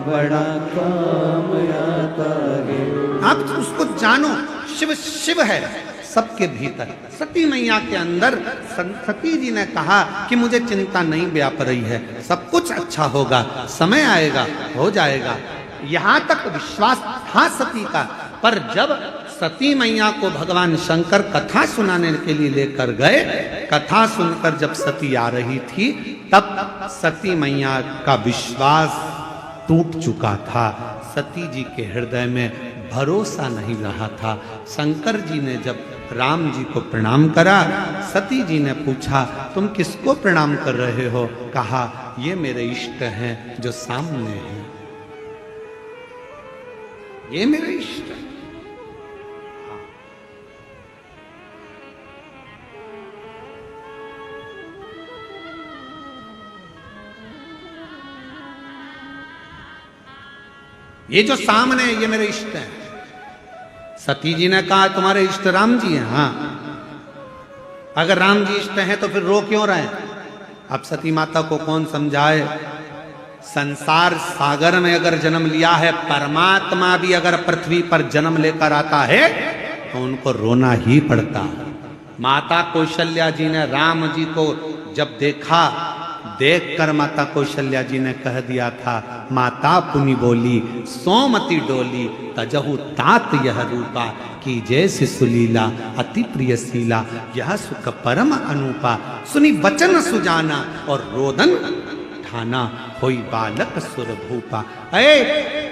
बड़ा काम आता है। आप उसको जानो, शिव शिव है सबके भीतर। सती मैया के अंदर सती जी ने कहा कि मुझे चिंता नहीं व्याप रही है, सब कुछ अच्छा होगा, समय आएगा, हो जाएगा। यहां तक विश्वास था सती का। पर जब सती मैया को भगवान शंकर कथा सुनाने के लिए लेकर गए, कथा सुनकर जब सती आ रही थी, तब सती मैया का विश्वास टूट चुका था। सती जी के हृदय में भरोसा नहीं रहा था। शंकर जी ने जब राम जी को प्रणाम करा, सती जी ने पूछा तुम किसको प्रणाम कर रहे हो? कहा ये मेरे इष्ट हैं जो सामने हैं, ये मेरे इष्ट हैं। ये जो सामने ये मेरे इष्ट हैं। सती जी ने कहा तुम्हारे इष्ट राम जी हैं? हाँ। अगर राम जी इष्ट हैं तो फिर रो क्यों रहे हैं? अब सती माता को कौन समझाए? संसार सागर में अगर जन्म लिया है, परमात्मा भी अगर पृथ्वी पर जन्म लेकर आता है तो उनको रोना ही पड़ता है। माता कौशल्या जी ने राम जी को जब देखा, देखकर माता कौशल्या जी ने कह दिया था, माता पुनि बोली सोमति डोली, तजहु तात यह रूपा, की जैसी सुलीला अति प्रिय शीला, यह सुख परम अनुपा, सुनी वचन सुजाना और रोदन ठाना, होई बालक सुर भूपा। अरे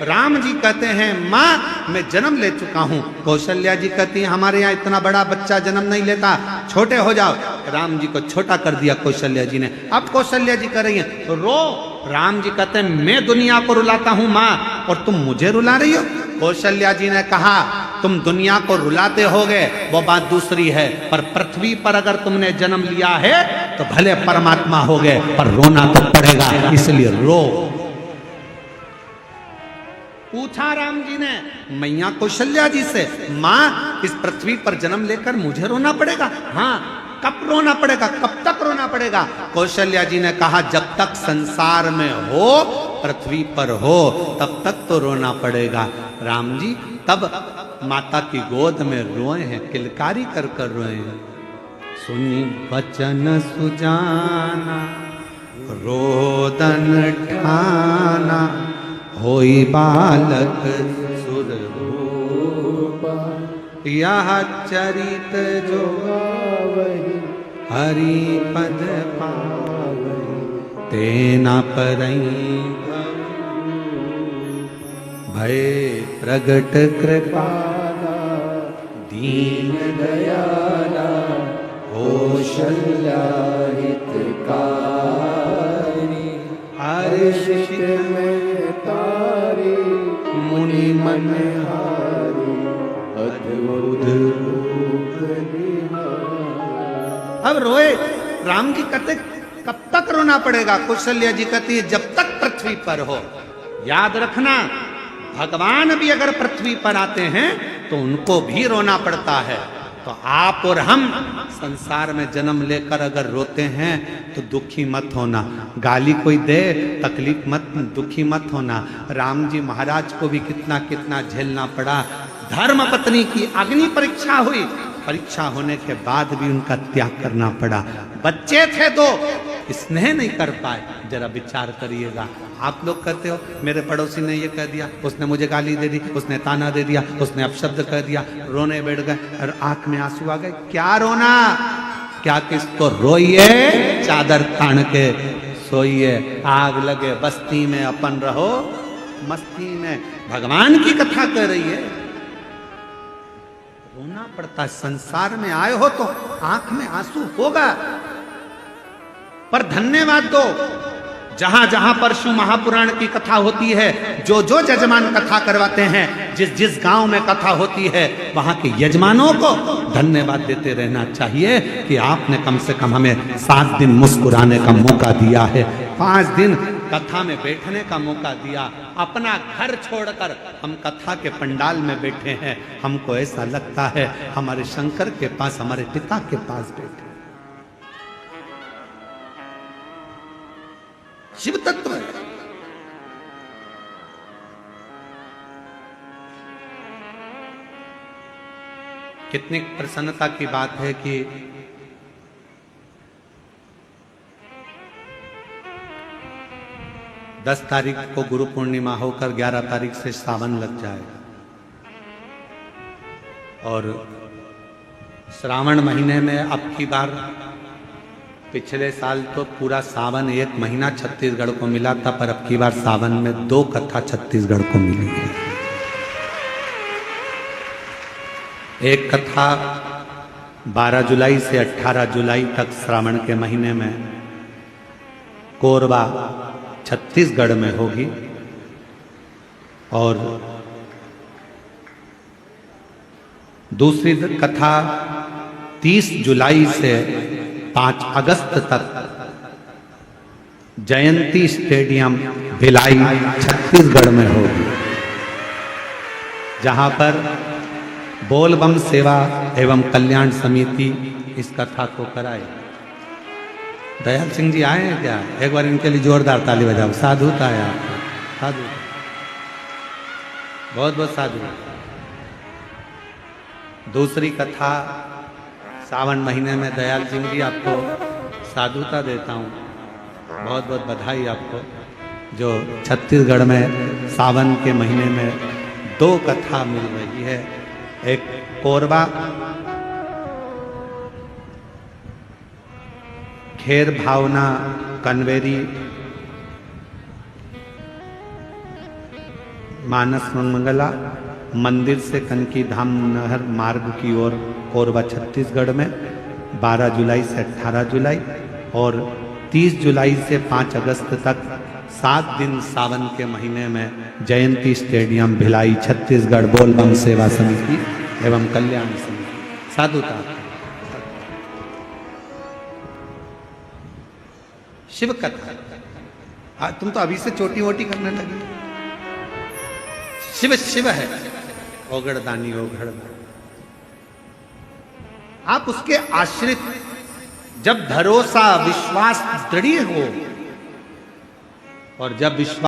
राम जी कहते हैं माँ मैं जन्म ले चुका हूँ। कौशल्या जी कहती है हमारे यहाँ इतना बड़ा बच्चा जन्म नहीं लेता, छोटे हो जाओ। राम जी को छोटा कर दिया कौशल्या जी ने। अब कौशल्या जी कह रही है रो। राम जी कहते हैं मैं दुनिया को रुलाता हूँ माँ और तुम मुझे रुला रही हो? कौशल्या जी ने कहा तुम दुनिया को रुलाते होगे वो बात दूसरी है, पर पृथ्वी पर अगर तुमने जन्म लिया है तो भले परमात्मा हो गए पर रोना तो पड़ेगा, इसलिए रो। पूछा राम जी ने मैया कौशल्या जी से, माँ इस पृथ्वी पर जन्म लेकर मुझे रोना पड़ेगा? हाँ। कब रोना पड़ेगा, कब तक रोना पड़ेगा? कौशल्या जी ने कहा जब तक संसार में हो, पृथ्वी पर हो, तब तक तो रोना पड़ेगा। राम जी तब माता की गोद में रोए हैं, किलकारी कर कर रोए हैं। सुनी वचन सुजाना रोदन ठाना, होई बालक सुर भूपा, यह चरित जो हरि पद पावई, तेना परई भय प्रगट कृपाला, दीन दयाला, कौशल्या हितकारी, हर्षित में तारी, मुनि मन हारी, अद्भुत रूप निहारी। अब रोए। राम जी कहते कब तक रोना पड़ेगा? कौशल्या जी कहती है जब तक पृथ्वी पर हो। याद रखना भगवान भी अगर पृथ्वी पर आते हैं तो उनको भी रोना पड़ता है। तो आप और हम संसार में जन्म लेकर अगर रोते हैं तो दुखी मत होना। गाली कोई दे तकलीफ मत, दुखी मत होना। राम जी महाराज को भी कितना कितना झेलना पड़ा। धर्म पत्नी की अग्नि परीक्षा हुई, परीक्षा होने के बाद भी उनका त्याग करना पड़ा। बच्चे थे दो, स्नेह नहीं कर पाए। जरा विचार करिएगा। आप लोग कहते हो मेरे पड़ोसी ने ये कह दिया, उसने मुझे गाली दे दी, उसने ताना दे दिया, उसने अपशब्द कह दिया, रोने बैठ गए और आंख में आंसू आ गए। क्या रोना? क्या किसको रोइए, चादर तान के सोइए। आग लगे बस्ती में अपन रहो मस्ती में। भगवान की कथा कह रही है, रोना पड़ता है। संसार में आए हो तो आंख में आंसू होगा, पर धन्यवाद दो। जहां जहां पर शिव महापुराण की कथा होती है, जो जो यजमान कथा करवाते हैं, जिस जिस गांव में कथा होती है, वहां के यजमानों को धन्यवाद देते रहना चाहिए कि आपने कम से कम हमें 7 दिन मुस्कुराने का मौका दिया है। 5 दिन कथा में बैठने का मौका दिया। अपना घर छोड़कर हम कथा के पंडाल में बैठे हैं। हमको ऐसा लगता है हमारे शंकर के पास, हमारे पिता के पास बैठे। शिव तत्व है। कितनी प्रसन्नता की बात है कि 10 तारीख को गुरु पूर्णिमा होकर 11 तारीख से सावन लग जाएगा। और श्रावण महीने में अब की बार, पिछले साल तो पूरा सावन 1 महीना छत्तीसगढ़ को मिला था, पर अब की बार सावन में 2 कथा छत्तीसगढ़ को मिली है। एक कथा 12 जुलाई से 18 जुलाई तक श्रावण के महीने में कोरबा छत्तीसगढ़ में होगी, और दूसरी कथा 30 जुलाई से 5 अगस्त तक जयंती स्टेडियम भिलाई छत्तीसगढ़ में होगी, जहां पर बोलबम सेवा एवं कल्याण समिति इस कथा को कराए। दयाल सिंह जी आए हैं क्या? एक बार इनके लिए जोरदार ताली बजाओ। साधु था यार, साधु, बहुत बहुत साधु। दूसरी कथा सावन महीने में दयाल सिंह जी आपको साधुता देता हूँ, बहुत बहुत बधाई आपको, जो छत्तीसगढ़ में सावन के महीने में 2 कथा मिल रही है। एक कोरबा खेर भावना कन्वेरी मानस मंगला मंदिर से कनकी धाम नहर मार्ग की ओर कोरबा छत्तीसगढ़ में 12 जुलाई से 18 जुलाई, और 30 जुलाई से 5 अगस्त तक 7 दिन सावन के महीने में जयंती स्टेडियम भिलाई छत्तीसगढ़ बोलबम सेवा समिति एवं कल्याण समिति। साधुता शिव कथा। तुम तो अभी से छोटी मोटी करने लगी। शिव शिव है, ओगड़दानी ओगड़दानी। आप उसके आश्रित, जब भरोसा विश्वास दृढ़ हो, और जब विश्वास